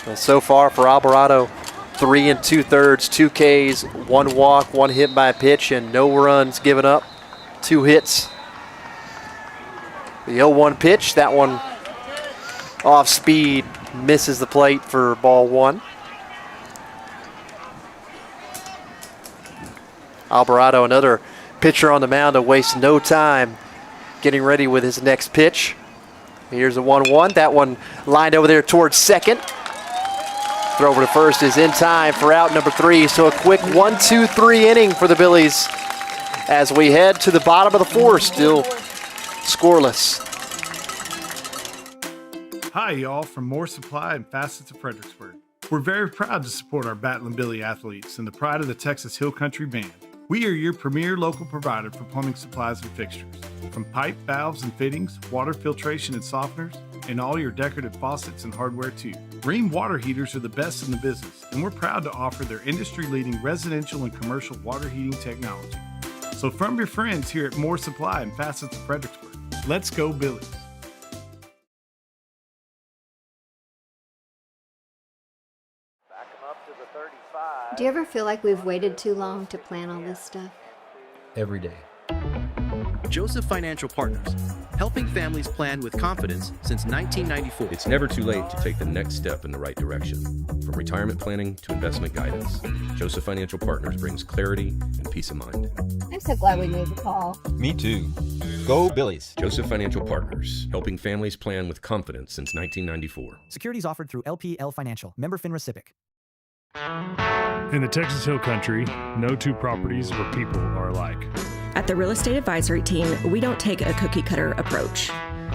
And so far for Alvarado, 3 2/3, 2 Ks, 1 walk, 1 hit by pitch, and no runs given up. 2 hits. The 0-1 pitch, that one off speed, misses the plate for ball 1. Alvarado, another pitcher on the mound, to waste no time getting ready with his next pitch. Here's a 1-1. That one lined over there towards second. Throw over to first is in time for out number 3. So a quick 1-2-3 inning for the Billies as we head to the bottom of the 4th, still scoreless. Hi, y'all, from More Supply and Facets of Fredericksburg. We're very proud to support our Battlin' Billy athletes and the pride of the Texas Hill Country Band. We are your premier local provider for plumbing supplies and fixtures. From pipe, valves, and fittings, water filtration and softeners, and all your decorative faucets and hardware too. Rheem water heaters are the best in the business, and we're proud to offer their industry-leading residential and commercial water heating technology. So from your friends here at More Supply and Facets of Fredericksburg, let's go Billies. Do you ever feel like we've waited too long to plan all this stuff? Every day. Joseph Financial Partners, helping families plan with confidence since 1994. It's never too late to take the next step in the right direction. From retirement planning to investment guidance, Joseph Financial Partners brings clarity and peace of mind. I'm so glad we made the call. Me too. Go Billies. Joseph Financial Partners, helping families plan with confidence since 1994. Securities offered through LPL Financial, member FINRA SIPC. In the Texas Hill Country, no two properties or people are alike. At the Real Estate Advisory Team, we don't take a cookie-cutter approach.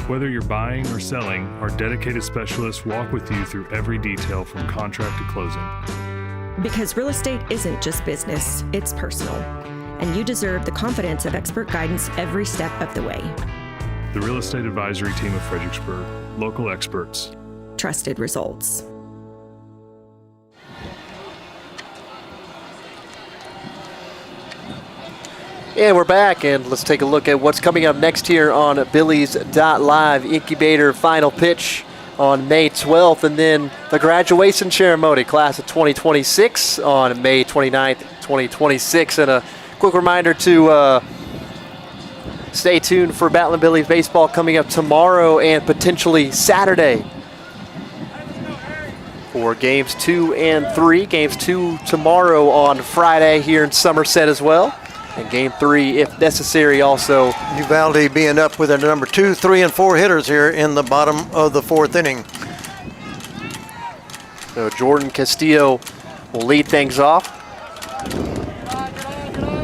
Whether you're buying or selling, our dedicated specialists walk with you through every detail from contract to closing. Because real estate isn't just business, it's personal. And you deserve the confidence of expert guidance every step of the way. The Real Estate Advisory Team of Fredericksburg, local experts. Trusted results. And we're back, and let's take a look at what's coming up next here on Billies.live. Incubator final pitch on May 12th, and then the graduation ceremony, class of 2026, on May 29th, 2026. And a quick reminder to stay tuned for Battlin' Billies baseball coming up tomorrow and potentially Saturday for games 2 and 3. Games 2 tomorrow on Friday here in Somerset as well. And game 3, if necessary, also. Uvalde being up with their number 2, 3, and 4 hitters here in the bottom of the 4th inning. So Jordan Castillo will lead things off.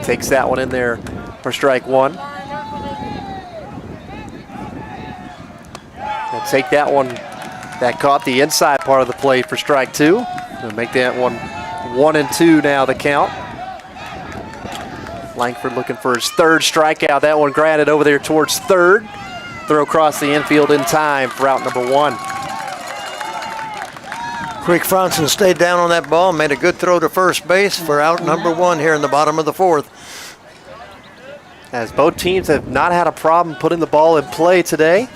Takes that one in there for strike 1. And take that one. That caught the inside part of the plate for strike 2. And make that one 1-2 now the count. Langford looking for his 3rd strikeout. That one granted over there towards 3rd. Throw across the infield in time for out number 1. Creek Franson stayed down on that ball, made a good throw to first base for out number 1 here in the bottom of the 4th. As both teams have not had a problem putting the ball in play today.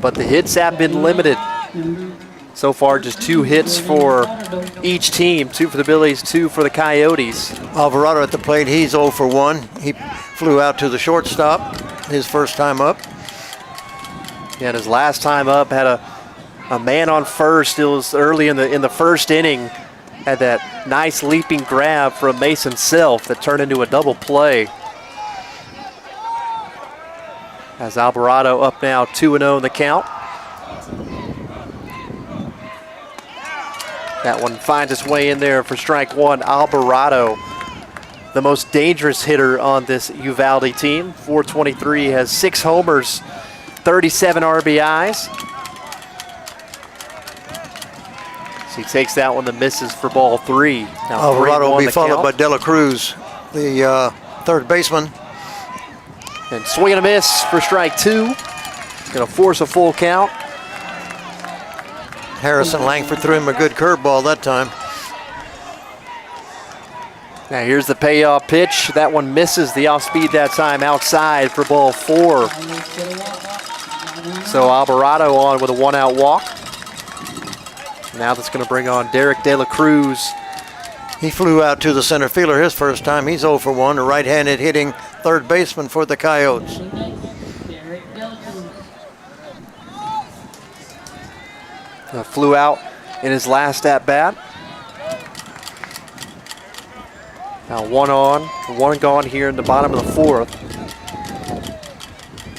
but the hits have been limited. So far, just 2 hits for each team, 2 for the Billies, 2 for the Coyotes. Alvarado at the plate, he's 0 for 1. He flew out to the shortstop his first time up. And his last time up had a man on first. It was early in the first inning. Had that nice leaping grab from Mason Self that turned into a double play. As Alvarado up now 2-0 in the count. That one finds its way in there for strike 1. Alvarado, the most dangerous hitter on this Uvalde team. .423, has 6 homers, 37 RBIs. So he takes that one that misses for ball 3. Now Alvarado will be followed by De La Cruz, the third baseman. And swing and a miss for strike 2. Going to force a full count. Harrison Langford threw him a good curveball that time. Now here's the payoff pitch. That one misses the off speed that time, outside for ball 4. So Alvarado on with a 1-out walk. Now that's going to bring on Derek De La Cruz. He flew out to the center fielder his first time. He's 0 for 1, a right-handed hitting third baseman for the Coyotes. Flew out in his last at-bat. Now 1 on, 1 gone here in the bottom of the 4th.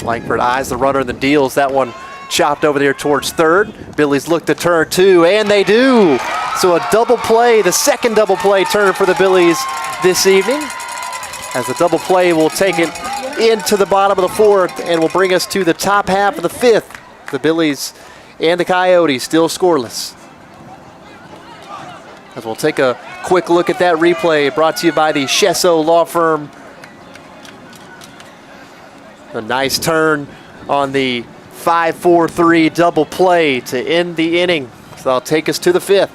Langford eyes the runner and the deals. That one chopped over there towards third. Billies look to turn 2, and they do. So a double play, the second double play turn for the Billies this evening. As the double play will take it into the bottom of the 4th and will bring us to the top half of the 5th. The Billies and the Coyotes still scoreless. As we'll take a quick look at that replay brought to you by the Shesso Law Firm. A nice turn on the 5-4-3 double play to end the inning. So that'll take us to the 5th.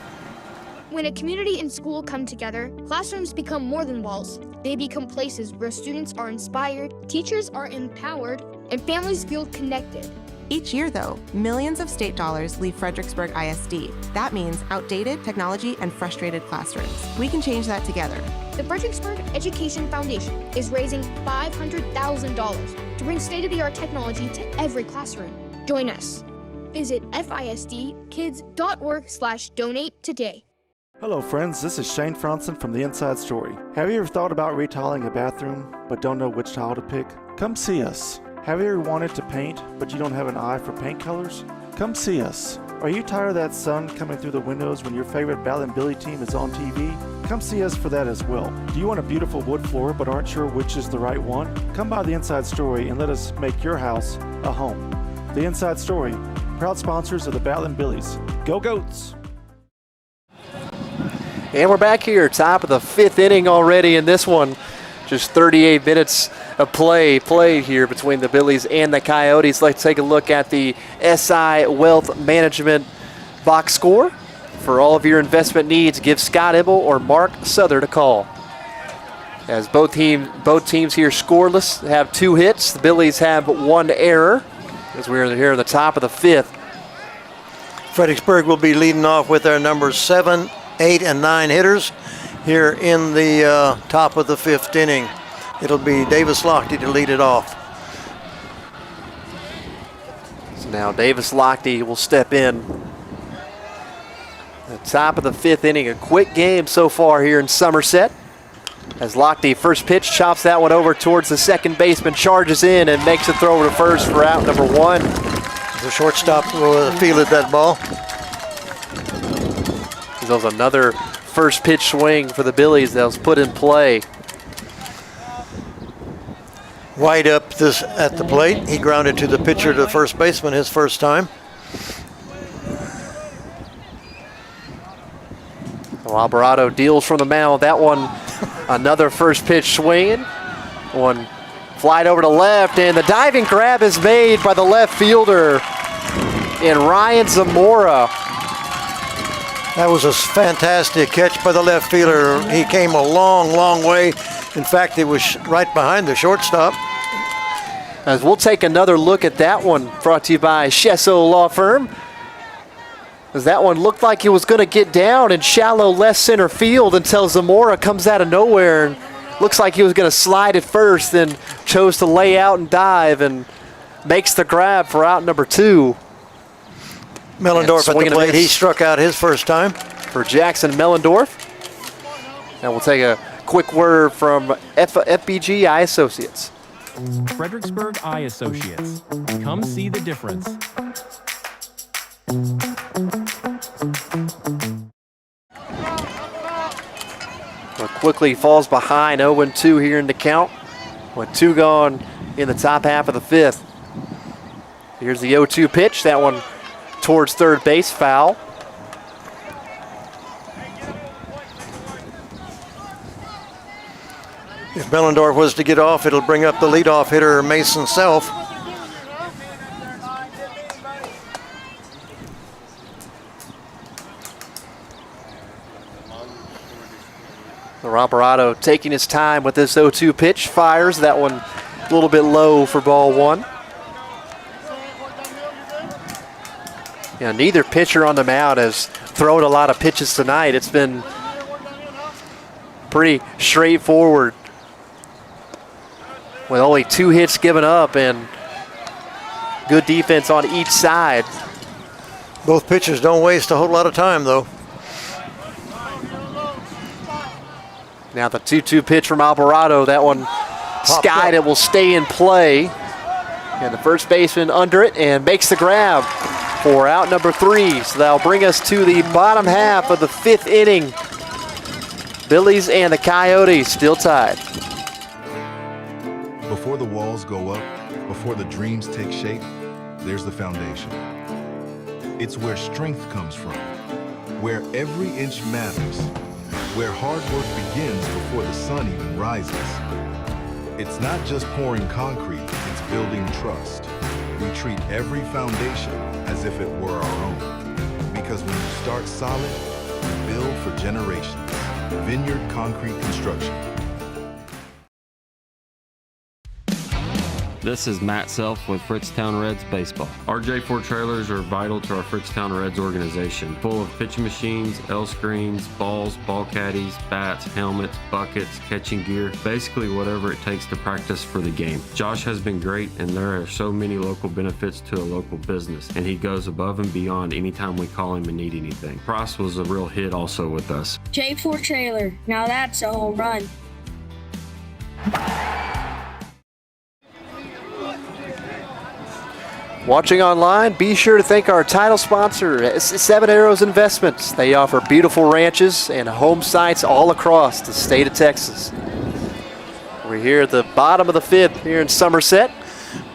When a community and school come together, classrooms become more than walls. They become places where students are inspired, teachers are empowered, and families feel connected. Each year, though, millions of state dollars leave Fredericksburg ISD. That means outdated technology and frustrated classrooms. We can change that together. The Fredericksburg Education Foundation is raising $500,000 to bring state-of-the-art technology to every classroom. Join us. Visit fisdkids.org/donate today. Hello friends, this is Shane Franson from The Inside Story. Have you ever thought about retiling a bathroom but don't know which tile to pick? Come see us. Have you ever wanted to paint but you don't have an eye for paint colors? Come see us. Are you tired of that sun coming through the windows when your favorite Bal and Billy team is on TV? Come see us for that as well. Do you want a beautiful wood floor but aren't sure which is the right one? Come by The Inside Story and let us make your house a home. The Inside Story, proud sponsors of the Bal and Billies. Go Goats! And we're back here, top of the 5th inning already in this one. Just 38 minutes of play played here between the Billies and the Coyotes. Let's take a look at the SI Wealth Management box score. For all of your investment needs, give Scott Ibble or Mark Southard a call. As both teams here scoreless, have 2 hits. The Billies have 1 error as we're here in the top of the 5th. Fredericksburg will be leading off with their numbers 7, 8, and 9 hitters here in the top of the 5th inning. It'll be Davis Lochte to lead it off. So now Davis Lochte will step in. The top of the 5th inning, a quick game so far here in Somerset. As Lochte, first pitch, chops that one over towards the second baseman, charges in and makes a throw to first for out number 1. The shortstop fielded that ball. That was another first pitch swing for the Billies that was put in play. White up at the plate. He grounded to the pitcher, to the first baseman, his first time. Well, Alvarado deals from the mound. That one, another first pitch swing. One flied over to left, and the diving grab is made by the left fielder in Ryan Zamora. That was a fantastic catch by the left fielder. He came a long, long way. In fact, it was right behind the shortstop. As we'll take another look at that one, brought to you by Shesso Law Firm. As that one looked like it was going to get down in shallow left center field until Zamora comes out of nowhere and looks like he was going to slide it first, then chose to lay out and dive and makes the grab for out number 2. Mellendorf at the plate. He struck out his first time. For Jackson Mellendorf. And we'll take a quick word from FBG Eye Associates. Fredericksburg Eye Associates. Come see the difference. But quickly falls behind 0-2 here in the count, with 2 gone in the top half of the 5th. Here's the 0-2 pitch. That one towards third base, foul. If Mellendorf was to get off, it'll bring up the leadoff hitter, Mason Self. Romperado taking his time with this 0-2 pitch, fires that one a little bit low for ball 1. Yeah, neither pitcher on the mound has thrown a lot of pitches tonight. It's been pretty straightforward, with only 2 hits given up and good defense on each side. Both pitchers don't waste a whole lot of time, though. Now the 2-2 pitch from Alvarado. That one skied. It will stay in play. And the first baseman under it and makes the grab for out number 3. So that'll bring us to the bottom half of the 5th inning. Billies and the Coyotes still tied. Before the walls go up, before the dreams take shape, there's the foundation. It's where strength comes from, where every inch matters, where hard work begins before the sun even rises. It's not just pouring concrete, it's building trust. We treat every foundation as if it were our own. Because when you start solid, you build for generations. Vineyard Concrete Construction. This is Matt Self with Fritztown Reds Baseball. Our J4 trailers are vital to our Fritztown Reds organization, full of pitching machines, L screens, balls, ball caddies, bats, helmets, buckets, catching gear, basically whatever it takes to practice for the game. Josh has been great, and there are so many local benefits to a local business, and he goes above and beyond anytime we call him and need anything. Price was a real hit also with us. J4 trailer, now that's a home run. Watching online, be sure to thank our title sponsor, 7 Arrows Investments. They offer beautiful ranches and home sites all across the state of Texas. We're here at the bottom of the 5th here in Somerset.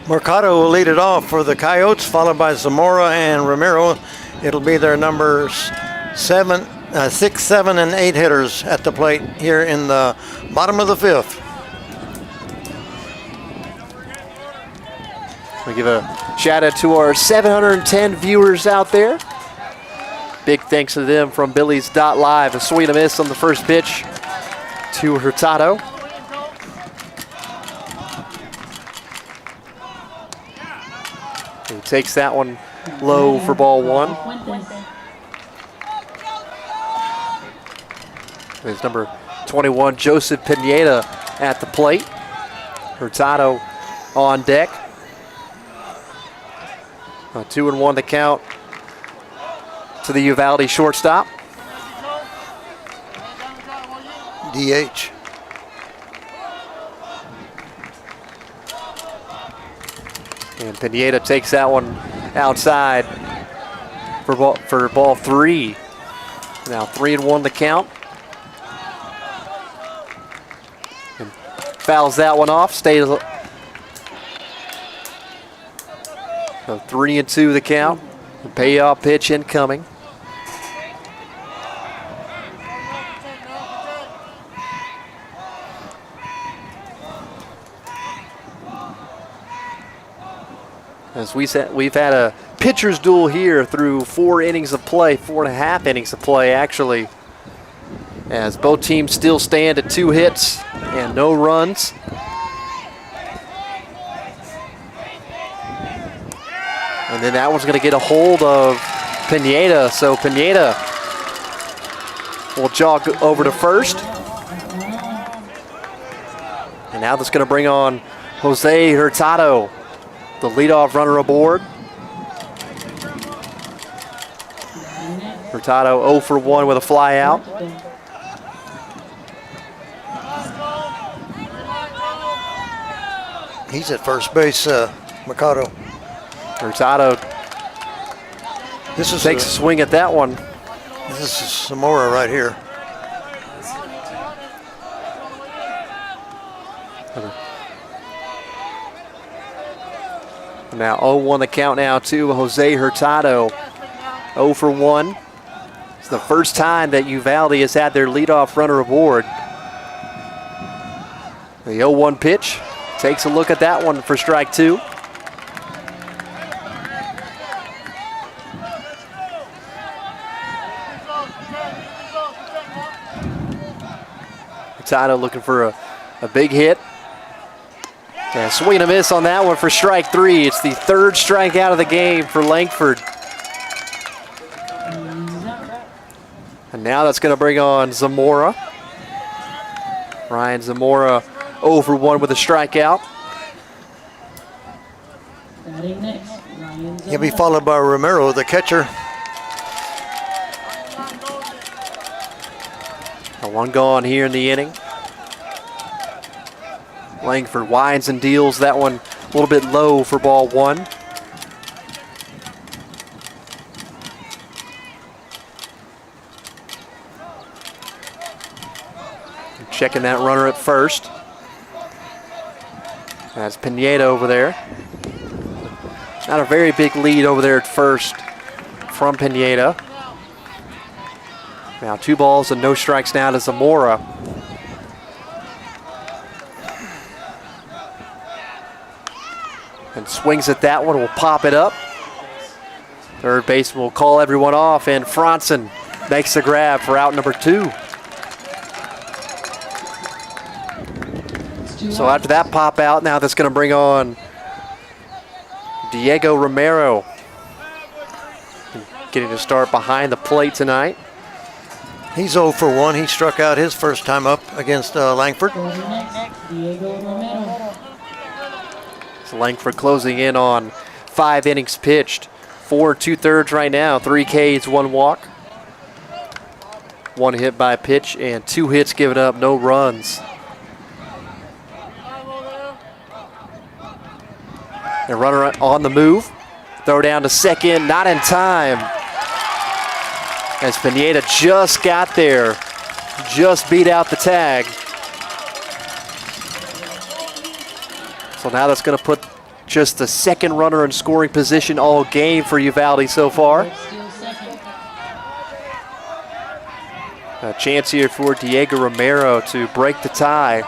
Mercado will lead it off for the Coyotes, followed by Zamora and Ramiro. It'll be their numbers 6, 7, and 8 hitters at the plate here in the bottom of the 5th. We give a shout out to our 710 viewers out there. Big thanks to them from Billies.live. A swing and a miss on the first pitch to Hurtado. He takes that one low for ball 1. There's number 21, Joseph Pineda at the plate. Hurtado on deck. 2-1 the count to the Uvalde shortstop. DH. And Pineda takes that one outside for ball 3. Now 3-1 the count. And fouls that one off, stays. So 3-2 the count. The payoff pitch incoming. As we said, we've had a pitcher's duel here through 4 innings of play, 4.5 innings of play actually, as both teams still stand at 2 hits and no runs. And then that one's going to get a hold of Pineda. So Pineda will jog over to first. And now that's going to bring on Jose Hurtado, the leadoff runner aboard. Hurtado 0 for 1 with a fly out. He's at first base, Mercado. Hurtado takes a swing at that one. This is Zamora right here. Now 0-1 the count now to Jose Hurtado. 0 for 1. It's the first time that Uvalde has had their leadoff runner aboard. The 0-1 pitch. Takes a look at that one for strike 2. Hurtado looking for a big hit. And swing and a miss on that one for strike 3. It's the third strikeout of the game for Langford. And now that's going to bring on Zamora. Ryan Zamora 0 for 1 with a strikeout. He'll be followed by Romero, the catcher. One gone here in the inning. Langford winds and deals that one a little bit low for ball 1. Checking that runner at first. That's Pineda over there. Not a very big lead over there at first from Pineda. Now 2 balls and no strikes now to Zamora. And swings at that one, will pop it up. Third baseman will call everyone off, and Franzen makes the grab for out number 2. So after that pop out, now that's going to bring on Diego Romero. Getting to start behind the plate tonight. He's 0 for 1. He struck out his first time up against Langford. So Langford closing in on 5 innings pitched. 4 2/3 right now. 3 Ks, 1 walk. 1 hit by pitch and 2 hits given up, no runs. The runner on the move. Throw down to second, not in time. As Pineda just got there, just beat out the tag. So now that's going to put just the second runner in scoring position all game for Uvalde so far. A chance here for Diego Romero to break the tie.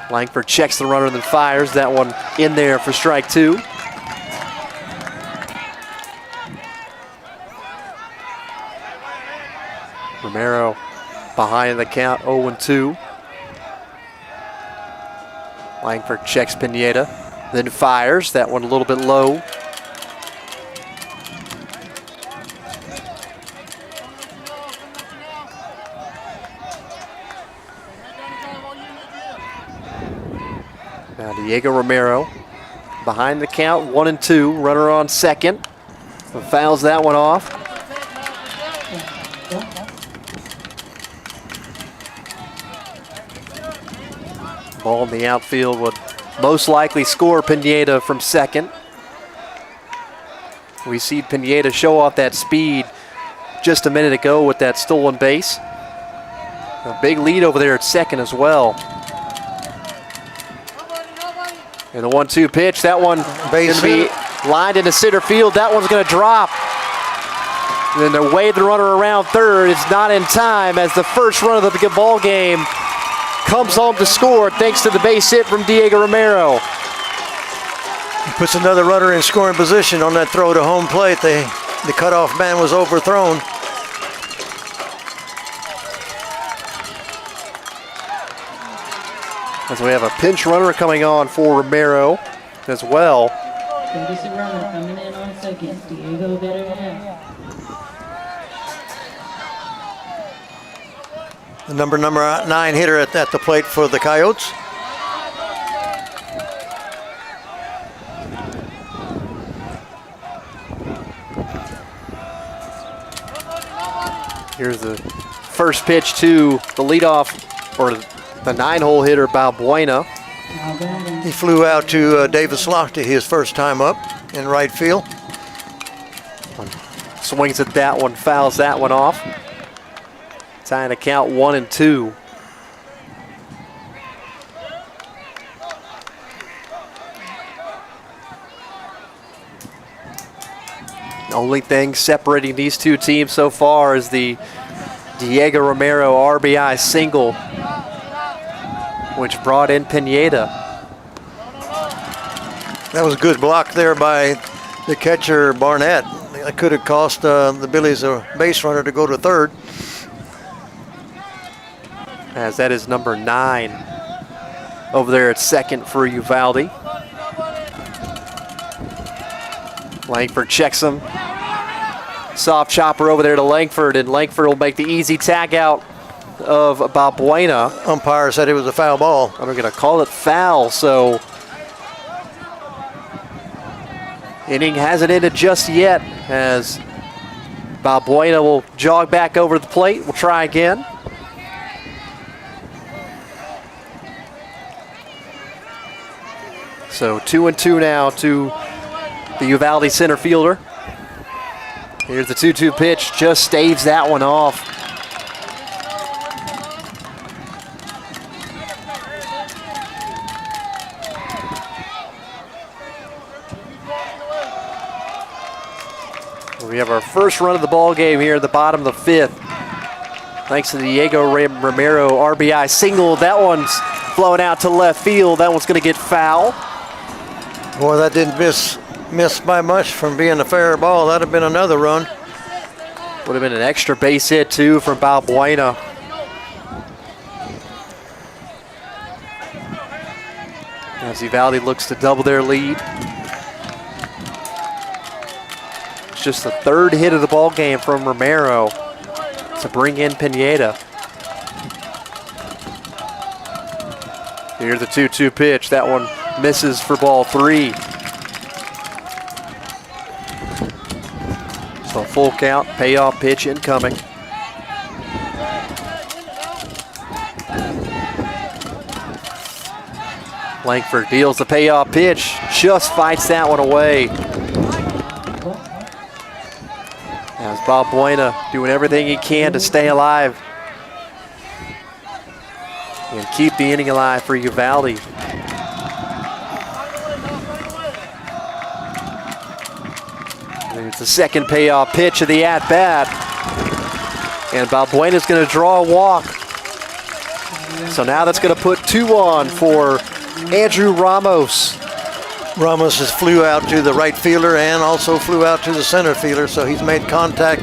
Langford checks the runner, then fires. That one in there for strike 2. Romero behind the count, 0-2. Langford checks Pineda, then fires. That one a little bit low. Now Diego Romero behind the count, 1-2. Runner on second. Fouls that one off. Ball in the outfield would most likely score Pineda from second. We see Pineda show off that speed just a minute ago with that stolen base. A big lead over there at second as well. And the 1-2 pitch, that one going to be lined into center field. That one's going to drop. And then they wave the runner around third. It's not in time as the first run of the ball game comes home to score thanks to the base hit from Diego Romero. He puts another runner in scoring position on that throw to home plate. The cutoff man was overthrown. As we have a pinch runner coming on for Romero. as well. Courtesy runner coming in on second, Diego Vergara. The number 9 hitter at the plate for the Coyotes. Here's the first pitch to the leadoff, or the 9-hole hitter, Balbuena. He flew out to Davis Lochte his first time up in right field. Swings at that one, fouls that one off. Tying the count 1-2. The only thing separating these two teams so far is the Diego Romero RBI single, which brought in Pineda. That was a good block there by the catcher Barnett. It could have cost the Billies a base runner to go to third. As that is number 9 over there at second for Uvalde. Langford checks him. Soft chopper over there to Langford, and Langford will make the easy tag out of Balbuena. Umpire said it was a foul ball. I'm going to call it foul, so inning hasn't ended just yet, as Balbuena will jog back over the plate. We'll try again. So 2-2 now to the Uvalde center fielder. Here's the 2-2 pitch, just staves that one off. We have our first run of the ball game here at the bottom of the 5th. Thanks to the Diego Romero RBI single. That one's flowing out to left field. That one's going to get foul. Boy, that didn't miss by much from being a fair ball. That'd have been another run. Would have been an extra base hit too from Balbuena. As Uvalde looks to double their lead. It's just the 3rd hit of the ball game from Romero to bring in Pineda. Here's the 2-2 pitch. That one misses for ball 3. So full count, payoff pitch incoming. Langford deals the payoff pitch, just fights that one away. As Balbuena doing everything he can to stay alive and keep the inning alive for Uvalde. It's the second payoff pitch of the at-bat. And Balbuena's going to draw a walk. So now that's going to put 2 on for Andrew Ramos. Ramos has flew out to the right fielder and also flew out to the center fielder, so he's made contact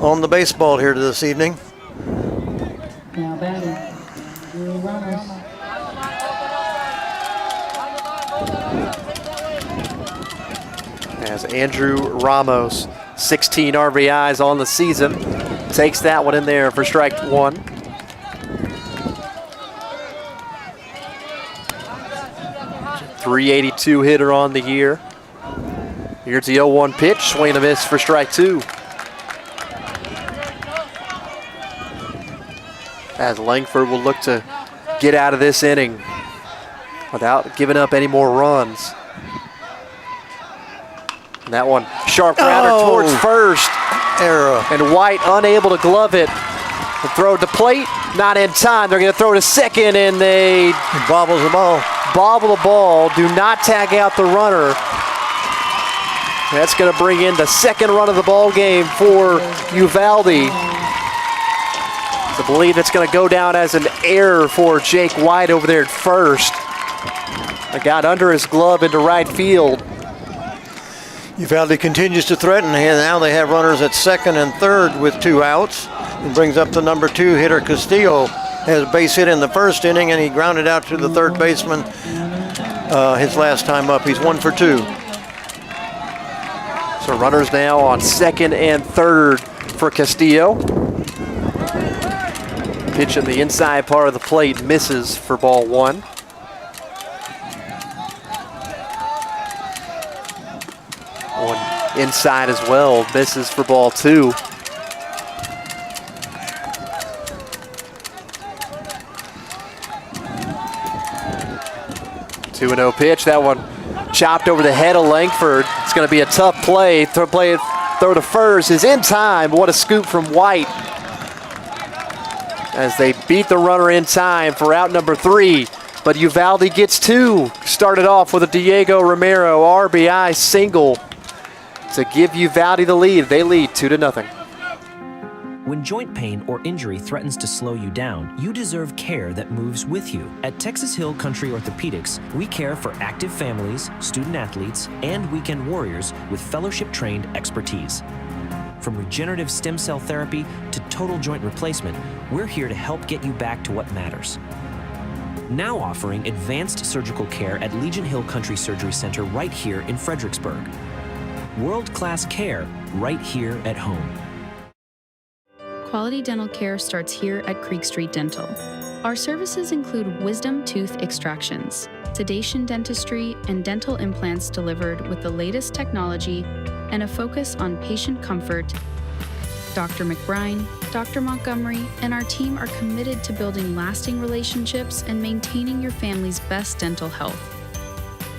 on the baseball here this evening. Now batting, Andrew Ramos. As Andrew Ramos, 16 RBIs on the season, takes that one in there for strike 1. .382 hitter on the year. Here's the 0-1 pitch, swing and a miss for strike 2. As Langford will look to get out of this inning without giving up any more runs. And that one, sharp grounder towards first. Error. And White unable to glove it. The throw to plate, not in time. They're going to throw to second, and they bobbles the ball. Bobble the ball, do not tag out the runner. That's going to bring in the 2nd run of the ball game for Uvalde. I believe it's going to go down as an error for Jake White over there at first. It got under his glove into right field. Uvalde continues to threaten, and now they have runners at 2nd and 3rd with 2 outs. And brings up the number 2 hitter, Castillo. Has a base hit in the 1st inning, and he grounded out to the 3rd baseman his last time up. He's 1 for 2. So runners now on second and third for Castillo. Pitch in the inside part of the plate misses for ball 1. One inside as well, misses for ball 2. Two and 0 pitch. That one chopped over the head of Langford. It's going to be a tough play. Throw to first is in time. What a scoop from White as they beat the runner in time for out number 3. But Uvalde gets 2. Started off with a Diego Romero RBI single to give Uvalde the lead. They lead 2-0. When joint pain or injury threatens to slow you down, you deserve care that moves with you. At Texas Hill Country Orthopedics, we care for active families, student athletes, and weekend warriors with fellowship-trained expertise. From regenerative stem cell therapy to total joint replacement, we're here to help get you back to what matters. Now offering advanced surgical care at Legion Hill Country Surgery Center right here in Fredericksburg. World-class care right here at home. Quality dental care starts here at Creek Street Dental. Our services include wisdom tooth extractions, sedation dentistry, and dental implants delivered with the latest technology and a focus on patient comfort. Dr. McBride, Dr. Montgomery, and our team are committed to building lasting relationships and maintaining your family's best dental health.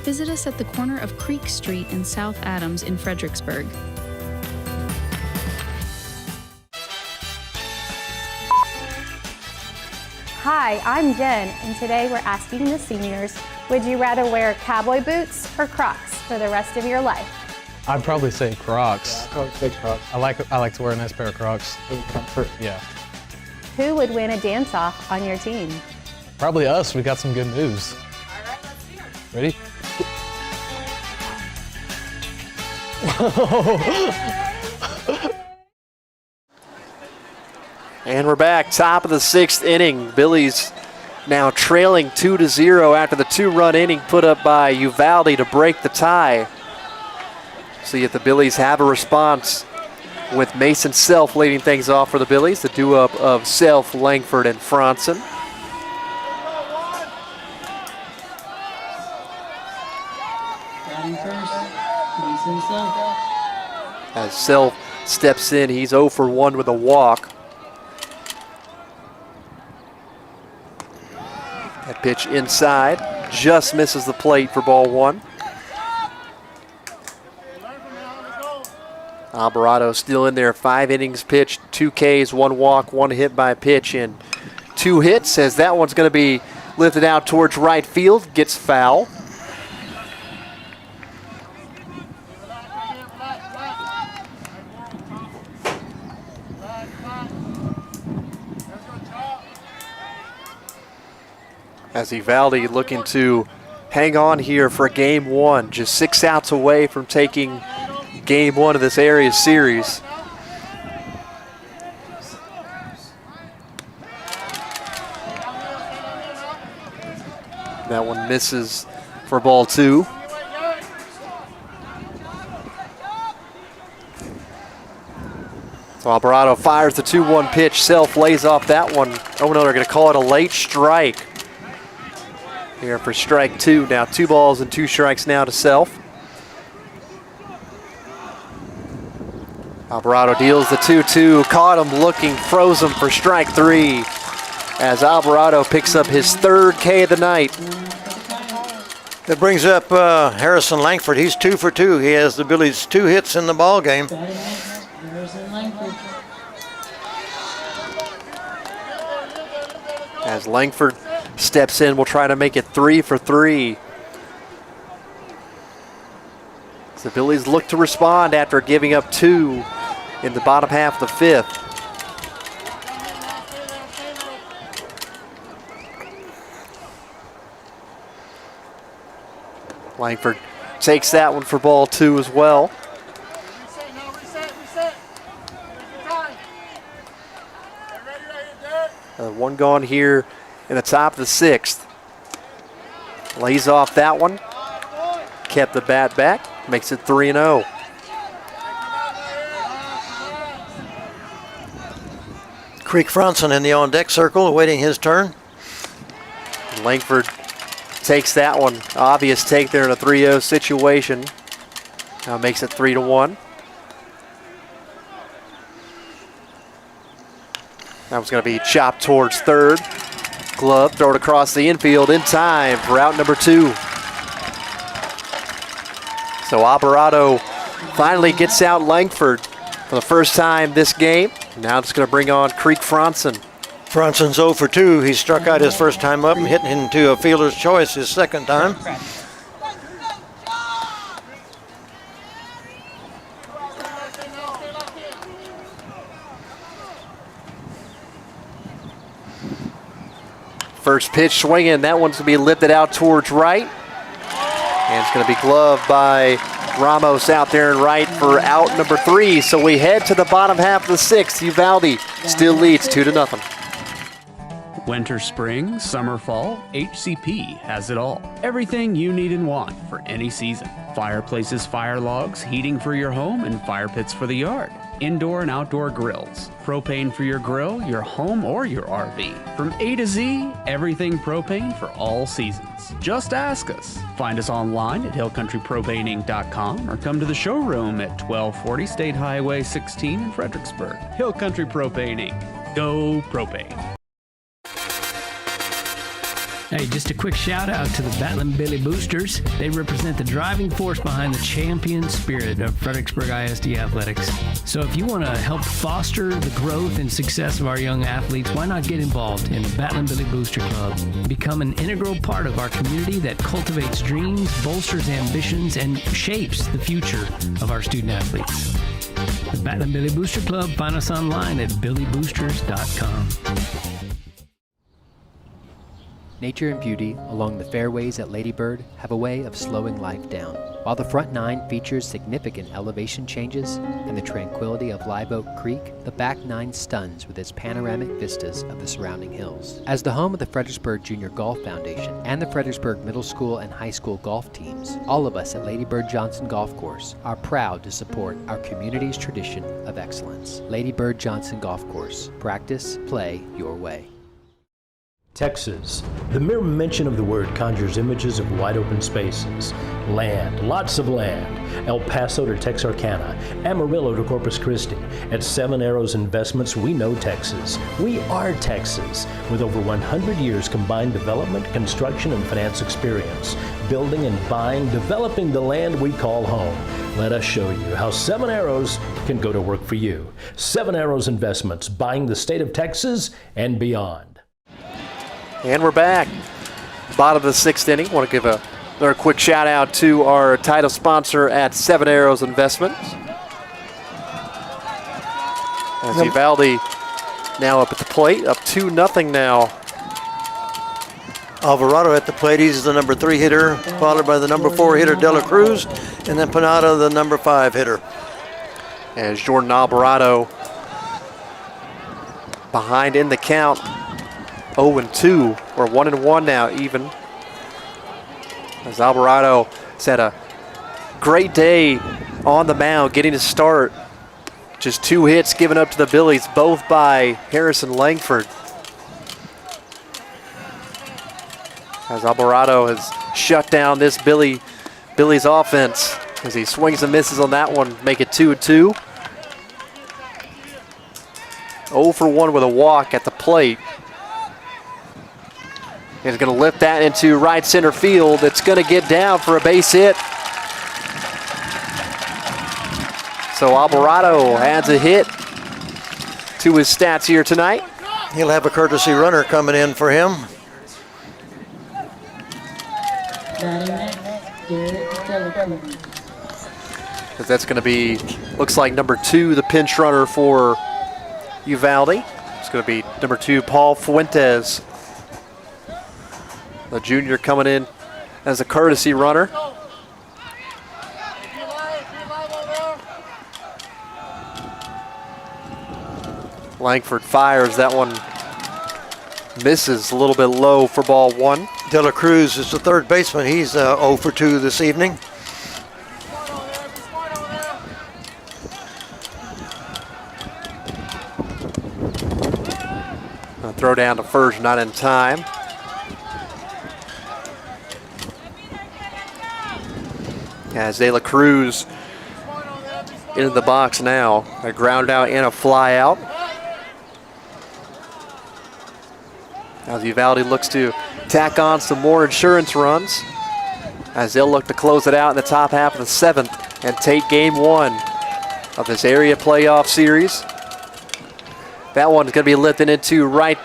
Visit us at the corner of Creek Street and South Adams in Fredericksburg. Hi, I'm Jen, and today we're asking the seniors, would you rather wear cowboy boots or Crocs for the rest of your life? I'd probably say Crocs. I'd probably say Crocs. I like to wear a nice pair of Crocs. Comfort. Yeah. Who would win a dance-off on your team? Probably us. We got some good moves. All right, let's see them. Ready? And we're back, top of the 6th inning. Billies now trailing 2-0 after the 2-run inning put up by Uvalde to break the tie. See if the Billies have a response with Mason Self leading things off for the Billies. The duo of Self, Langford, and Franson. Batting first, Mason Self. As Self steps in, he's 0 for 1 with a walk. That pitch inside just misses the plate for ball 1. Alvarado still in there, 5 innings pitched, 2 Ks, 1 walk, 1 hit by pitch, and 2 hits, as that one's going to be lifted out towards right field, gets foul. As Uvalde looking to hang on here for game 1, just 6 outs away from taking game 1 of this area series. That one misses for ball 2. So Alvarado fires the 2-1 pitch. Self lays off that one. Oh no, they're going to call it a late strike here for strike 2. Now 2 balls and 2 strikes now to Self. Alvarado deals the 2-2, caught him looking, froze him for strike 3 as Alvarado picks up his 3rd K of the night. That brings up Harrison Langford. He's 2 for 2. He has the Billies' 2 hits in the ball game. As Langford steps in, we'll try to make it 3 for 3. The Billies look to respond after giving up 2 in the bottom half of the 5th. Langford takes that one for ball 2 as well. One gone here in the top of the 6th. Lays off that one. Kept the bat back. Makes it 3-0. Creek Franson in the on-deck circle, awaiting his turn. Langford takes that one. Obvious take there in a 3-0 situation. Now makes it 3-1. That was going to be chopped towards third. Glove, throw it across the infield in time for out number 2. So Alvarado finally gets out Langford for the first time this game. Now it's going to bring on Creek Franson. Franson's 0 for 2. He struck out his first time up and hit into a fielder's choice his second time. First pitch swinging. That one's going to be lifted out towards right. And it's going to be gloved by Ramos out there in right for out number 3. So we head to the bottom half of the 6th. Uvalde still leads 2-0. Winter, spring, summer, fall, HCP has it all. Everything you need and want for any season. Fireplaces, fire logs, heating for your home, and fire pits for the yard. Indoor and outdoor grills. Propane for your grill, your home, or your RV. From A to Z, everything propane for all seasons. Just ask us. Find us online at hillcountrypropaneinc.com or come to the showroom at 1240 State Highway 16 in Fredericksburg. Hill Country Propane Inc. Go propane. Hey, just a quick shout out to the Battlin' Billy Boosters. They represent the driving force behind the champion spirit of Fredericksburg ISD athletics. So if you want to help foster the growth and success of our young athletes, why not get involved in the Battlin' Billy Booster Club? Become an integral part of our community that cultivates dreams, bolsters ambitions, and shapes the future of our student athletes. The Battlin' Billy Booster Club, find us online at billyboosters.com. Nature and beauty along the fairways at Lady Bird have a way of slowing life down. While the front 9 features significant elevation changes and the tranquility of Live Oak Creek, the back 9 stuns with its panoramic vistas of the surrounding hills. As the home of the Fredericksburg Junior Golf Foundation and the Fredericksburg Middle School and High School golf teams, all of us at Lady Bird Johnson Golf Course are proud to support our community's tradition of excellence. Lady Bird Johnson Golf Course. Practice, play your way. Texas. The mere mention of the word conjures images of wide open spaces, land, lots of land. El Paso to Texarkana, Amarillo to Corpus Christi. At Seven Arrows Investments, we know Texas. We are Texas, with over 100 years combined development, construction, and finance experience. Building and buying, developing the land we call home. Let us show you how Seven Arrows can go to work for you. Seven Arrows Investments, buying the state of Texas and beyond. And we're back. Bottom of the 6th inning. Want to give another quick shout out to our title sponsor at Seven Arrows Investments. As Uvalde now up at the plate, up 2-0 now. Alvarado at the plate. He's the number 3 hitter, followed by the number 4 hitter, De La Cruz, and then Panada, the number 5 hitter. As Jordan Alvarado behind in the count. 0-2, or 1-1 now even. As Alvarado has had a great day on the mound, getting to start. Just 2 hits given up to the Billies, both by Harrison Langford. As Alvarado has shut down this Billies offense as he swings and misses on that one, make it 2-2. 0 for 1 with a walk at the plate. He's going to lift that into right center field. It's going to get down for a base hit. So Alvarado adds a hit to his stats here tonight. He'll have a courtesy runner coming in for him. Because that's going to be, looks like number 2, the pinch runner for Uvalde. It's going to be number 2, Paul Fuentes. The junior coming in as a courtesy runner. Langford fires. That one misses a little bit low for ball 1. De La Cruz is the third baseman. He's 0 for 2 this evening. A throw down to first, not in time. As De La Cruz into the box now. A ground out and a fly out. As Uvalde looks to tack on some more insurance runs as they'll look to close it out in the top half of the 7th and take game 1 of this area playoff series. That one's going to be lifted into right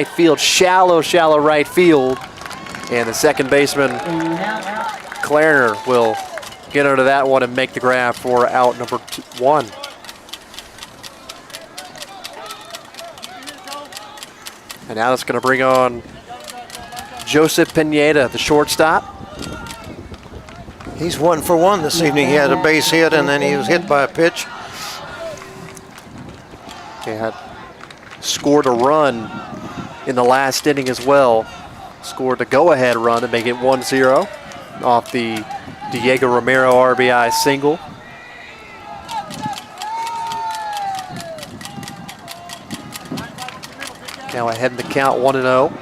field, shallow right field. And the second baseman, Klarner, will get under that one and make the grab for out number 1. And now it's going to bring on Joseph Pineda, the shortstop. He's 1 for 1 this evening. He had a base hit and then he was hit by a pitch. He had scored a run in the last inning as well. Scored a go-ahead run to make it 1-0 off the Diego Romero RBI single. Now ahead in the count, 1-0.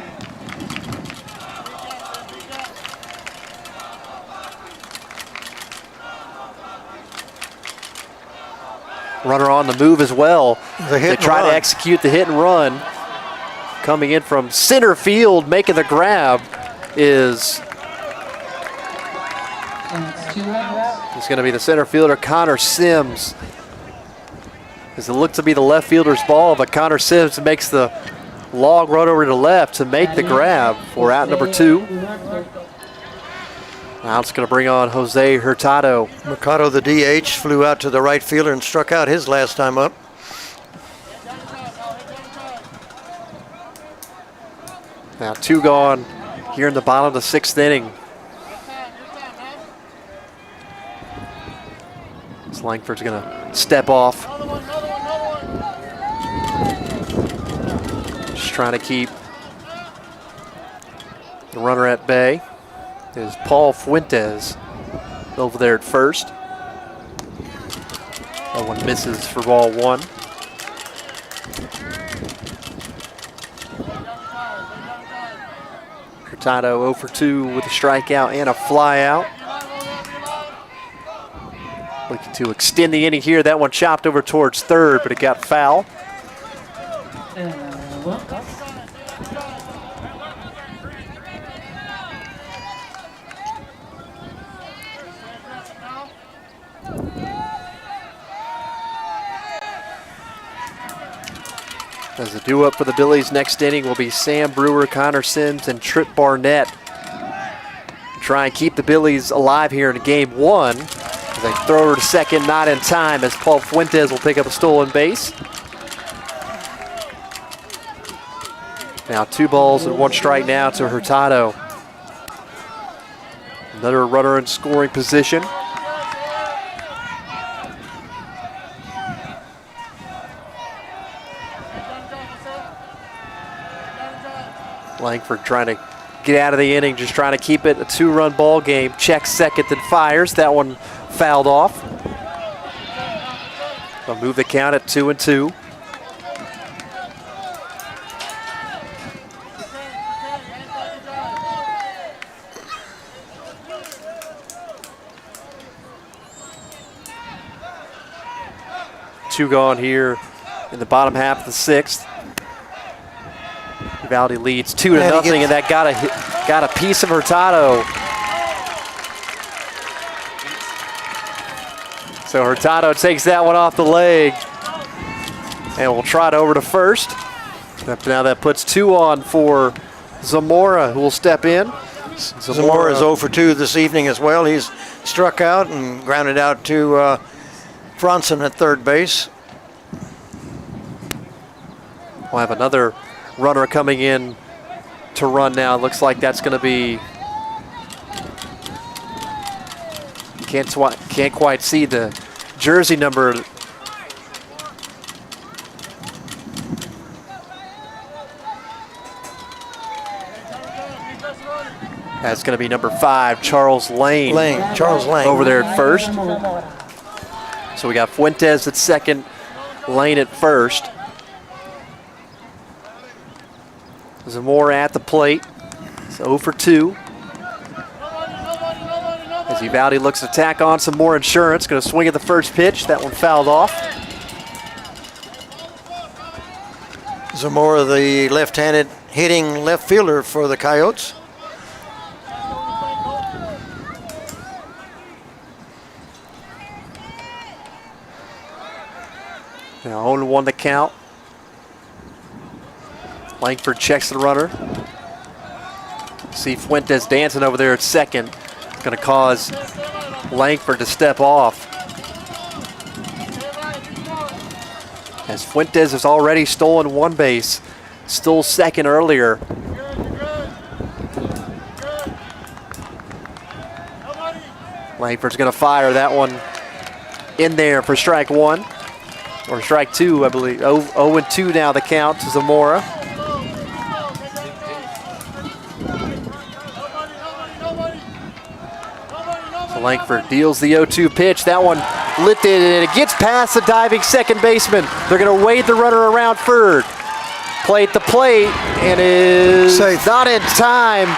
Runner on the move as well. They try to execute the hit and run. Coming in from center field, making the grab is it's going to be the center fielder, Connor Sims. As it looked to be the left fielder's ball, but Connor Sims makes the long run over to the left to make the grab for out number 2. Now it's going to bring on Jose Hurtado. Mercado, the DH, flew out to the right fielder and struck out his last time up. Now 2 gone here in the bottom of the 6th inning. Langford's going to step off. Just trying to keep the runner at bay. Is Paul Fuentes over there at first. That one misses for ball 1. Hurtado 0 for 2 with a strikeout and a fly out. Looking to extend the inning here. That one chopped over towards third, but it got foul. As the do-up for the Billies next inning will be Sam Brewer, Connor Sims, and Trip Barnett. Try and keep the Billies alive here in game 1. They throw her to second, not in time, as Paul Fuentes will pick up a stolen base. Now 2 balls and 1 strike now to Hurtado. Another runner in scoring position. Langford trying to get out of the inning, just trying to keep it a 2-run ball game. Checks second, then fires. That one fouled off. They'll move the count at 2-2. Two gone here in the bottom half of the 6th. Uvalde leads 2-0, and that got a piece of Hurtado. So Hurtado takes that one off the leg and will trot over to first. Now that puts 2 on for Zamora, who will step in. Zamora is 0 for 2 this evening as well. He's struck out and grounded out to Franson at third base. We'll have another runner coming in to run now. Looks like that's going to be, can't quite see the jersey number. That's going to be number 5, Charles Lane. Charles Lane. Over there at first. So we got Fuentes at second, Lane at first. Zamora at the plate. It's 0 for 2. As Uvalde looks to tack on some more insurance. Going to swing at the first pitch. That one fouled off. Zamora, the left-handed hitting left fielder for the Coyotes. Now 0-1 the count. Langford checks the runner. See Fuentes dancing over there at second. It's going to cause Langford to step off. As Fuentes has already stolen 1 base, stole second earlier. Langford's going to fire that one in there for strike 1. Or strike 2, I believe. 0-2 now the count to Zamora. So Langford deals the 0-2 pitch. That one lifted and it gets past the diving second baseman. They're going to wade the runner around third. Plate the plate and is not in time.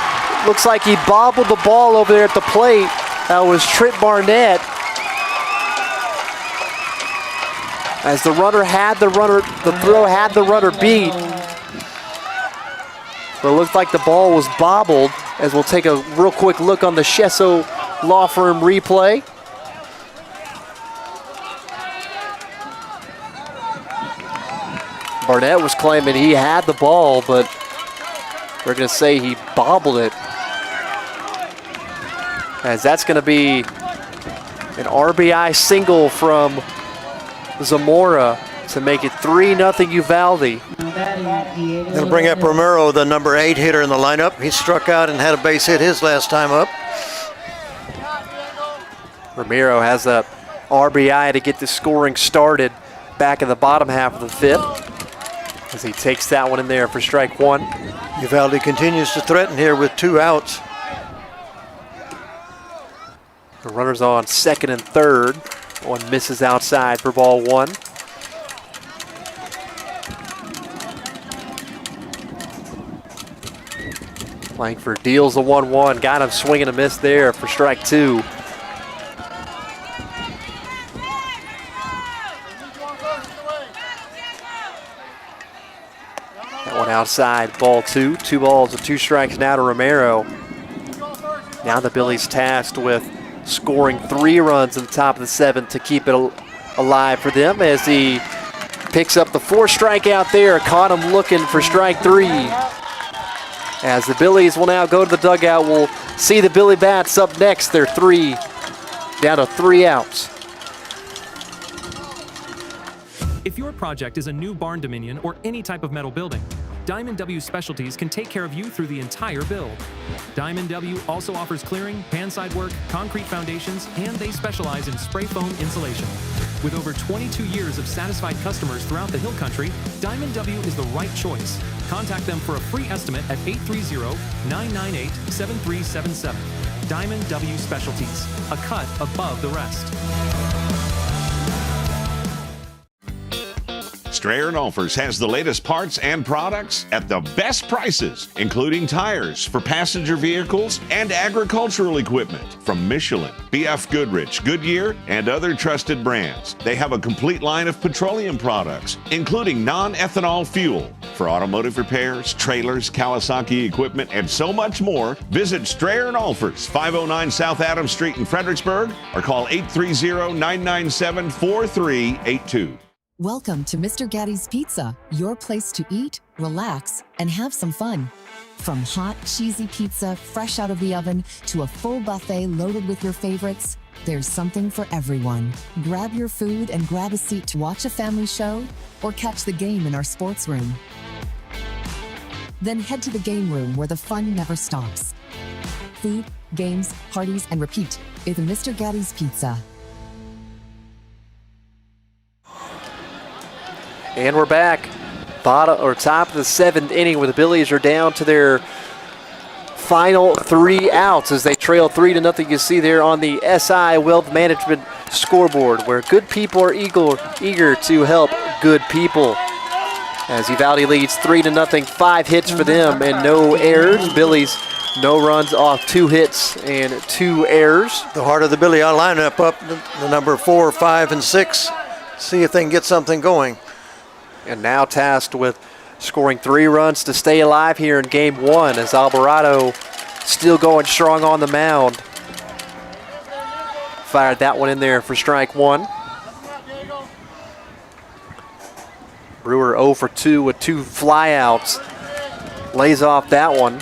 Looks like he bobbled the ball over there at the plate. That was Trent Barnett. As the throw had the runner beat. But it looked like the ball was bobbled, as we'll take a real quick look on the Shesso Law Firm replay. Barnett was claiming he had the ball, but we're going to say he bobbled it. As that's going to be an RBI single from Zamora to make it 3-0 Uvalde. They'll bring up Romero, the number 8 hitter in the lineup. He struck out and had a base hit his last time up. Romero has that RBI to get the scoring started back in the bottom half of the 5th. As he takes that one in there for strike 1. Uvalde continues to threaten here with 2 outs. The runner's on second and third. One misses outside for ball 1. Langford deals the 1-1. Got him swinging a miss there for strike 2. That one outside, ball 2. 2 balls and 2 strikes now to Romero. Now the Billies tasked with scoring 3 runs in the top of the 7th to keep it alive for them, as he picks up the 4th strikeout there. Caught him looking for strike 3. As the Billies will now go to the dugout, we'll see the Billy Bats up next. They're down to 3 outs. If your project is a new barn dominion or any type of metal building, Diamond W Specialties can take care of you through the entire build. Diamond W also offers clearing, pan-side work, concrete foundations, and they specialize in spray foam insulation. With over 22 years of satisfied customers throughout the Hill Country, Diamond W is the right choice. Contact them for a free estimate at 830-998-7377. Diamond W Specialties, a cut above the rest. Strayer & Olfers has the latest parts and products at the best prices, including tires for passenger vehicles and agricultural equipment from Michelin, BF Goodrich, Goodyear, and other trusted brands. They have a complete line of petroleum products, including non-ethanol fuel for automotive repairs, trailers, Kawasaki equipment, and so much more. Visit Strayer & Olfers, 509 South Adams Street in Fredericksburg, or call 830-997-4382. Welcome to Mr. Gatti's Pizza, your place to eat, relax, and have some fun. From hot, cheesy pizza fresh out of the oven to a full buffet loaded with your favorites, there's something for everyone. Grab your food and grab a seat to watch a family show or catch the game in our sports room. Then head to the game room where the fun never stops. Food, games, parties, and repeat is Mr. Gatti's Pizza. And we're back. Top of the 7th inning, where the Billies are down to their final 3 outs as they trail 3-0. You see there on the SI Wealth Management scoreboard, where good people are eager to help good people. As Uvalde leads 3-0, 5 hits for them and no errors. Billies, no runs off 2 hits and 2 errors. The heart of the Billy lineup up, the number 4, 5, and 6. See if they can get something going. And now tasked with scoring 3 runs to stay alive here in game 1 as Alvarado still going strong on the mound. Fired that one in there for strike 1. Brewer 0 for 2 with 2 flyouts. Lays off that one.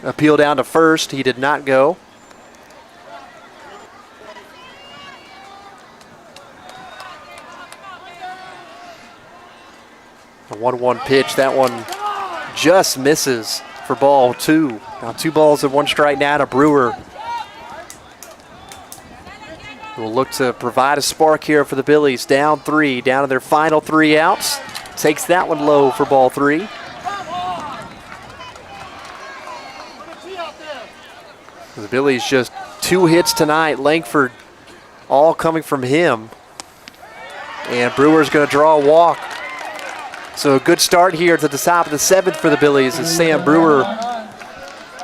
Appeal down to first. He did not go. The 1-1 pitch, that one just misses for ball 2. Now 2 balls and 1 strike now to Brewer. Will look to provide a spark here for the Billies. Down 3, down to their final 3 outs. Takes that one low for ball 3. The Billies just 2 hits tonight. Langford all coming from him. And Brewer's going to draw a walk. So a good start here to the top of the 7th for the Billies as Sam Brewer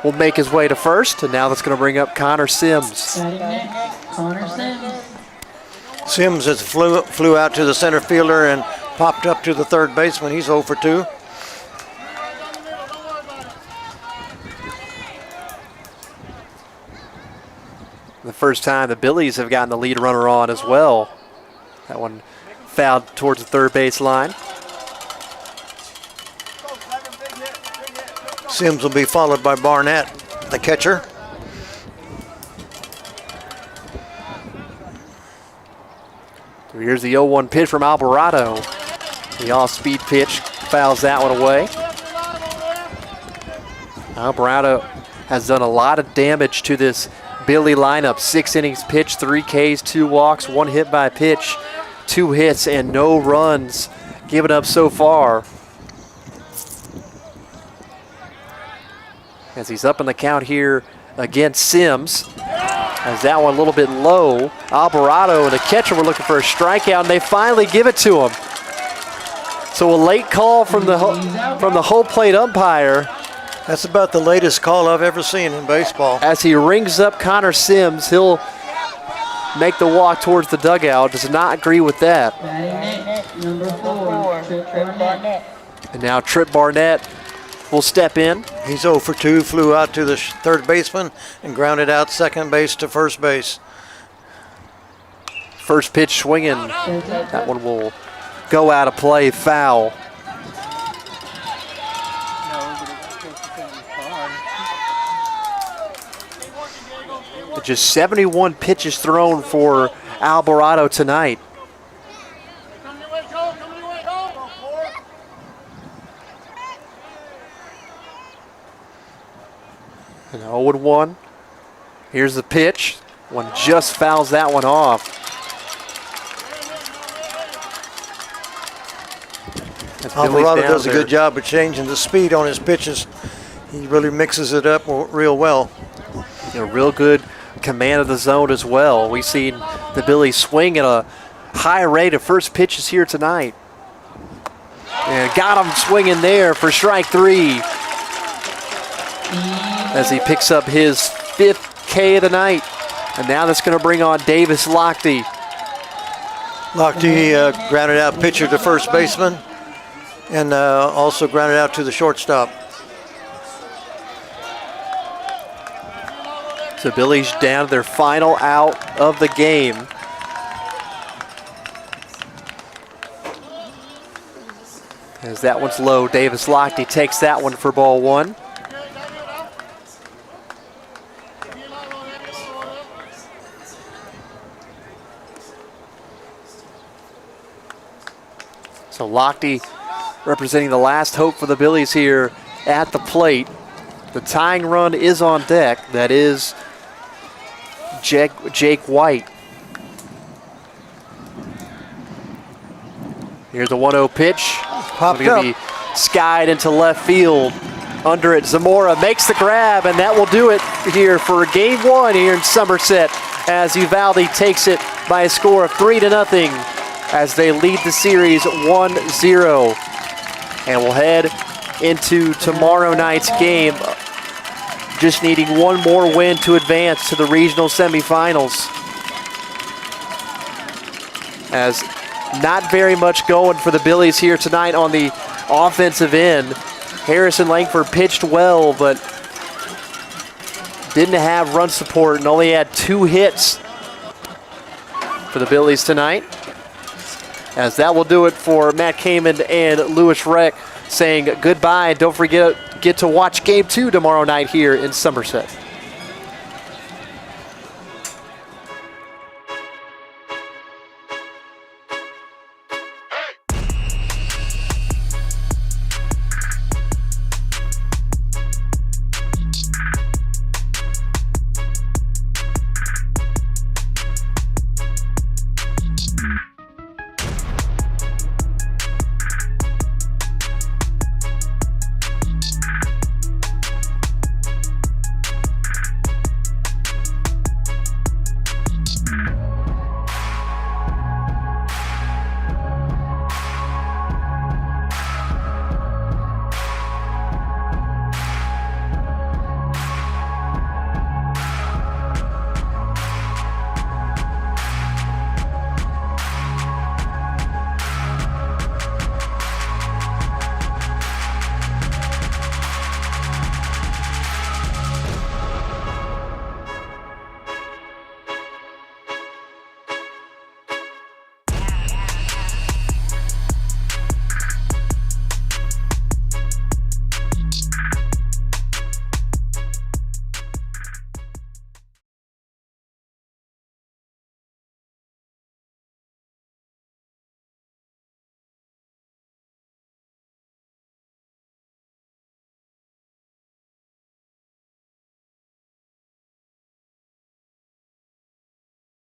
will make his way to first. And now that's going to bring up Connor Sims. Connor Sims. Sims has flew out to the center fielder and popped up to the third baseman. He's 0 for 2. The first time the Billies have gotten the lead runner on as well. That one fouled towards the third base line. Sims will be followed by Barnett, the catcher. So here's the 0-1 pitch from Alvarado. The off-speed pitch fouls that one away. Alvarado has done a lot of damage to this Billy lineup. 6 innings pitched, 3 Ks, 2 walks, 1 hit by pitch, 2 hits, and no runs given up so far. As he's up in the count here against Sims. As that one a little bit low. Alvarado and the catcher were looking for a strikeout, and they finally give it to him. So a late call from the whole plate umpire. That's about the latest call I've ever seen in baseball. As he rings up Connor Sims, he'll make the walk towards the dugout. Does not agree with that. Number 4, Trip Barnett. And now Trip Barnett will step in. He's 0 for 2, flew out to the third baseman and grounded out second base to first base. First pitch swinging. That one will go out of play, foul. Just 71 pitches thrown for Alvarado tonight. An 0-1. Here's the pitch. One just fouls that one off. Alvarado does a good job of changing the speed on his pitches. He really mixes it up real well. Real good command of the zone as well. We've seen the Billies swing at a high rate of first pitches here tonight. And got him swinging there for strike 3. As he picks up his 5th K of the night. And now that's going to bring on Davis Lochte. Lochte grounded out pitcher to first baseman and also grounded out to the shortstop. So Billies down to their final out of the game. As that one's low, Davis Lochte takes that one for ball 1. So Lochte representing the last hope for the Billies here at the plate. The tying run is on deck. That is Jake White. Here's a 1-0 pitch. Popped going to be skied into left field. under it. Zamora makes the grab, and that will do it here for game 1 here in Somerset as Uvalde takes it by a score of 3-0 as they lead the series 1-0. And we'll head into tomorrow night's game, just needing one more win to advance to the regional semifinals. As not very much going for the Billies here tonight on the offensive end. Harrison Langford pitched well, but didn't have run support and only had 2 hits for the Billies tonight. As that will do it for Matt Kamen and Lewis Reck, saying goodbye. Don't forget to watch game 2 tomorrow night here in Somerset.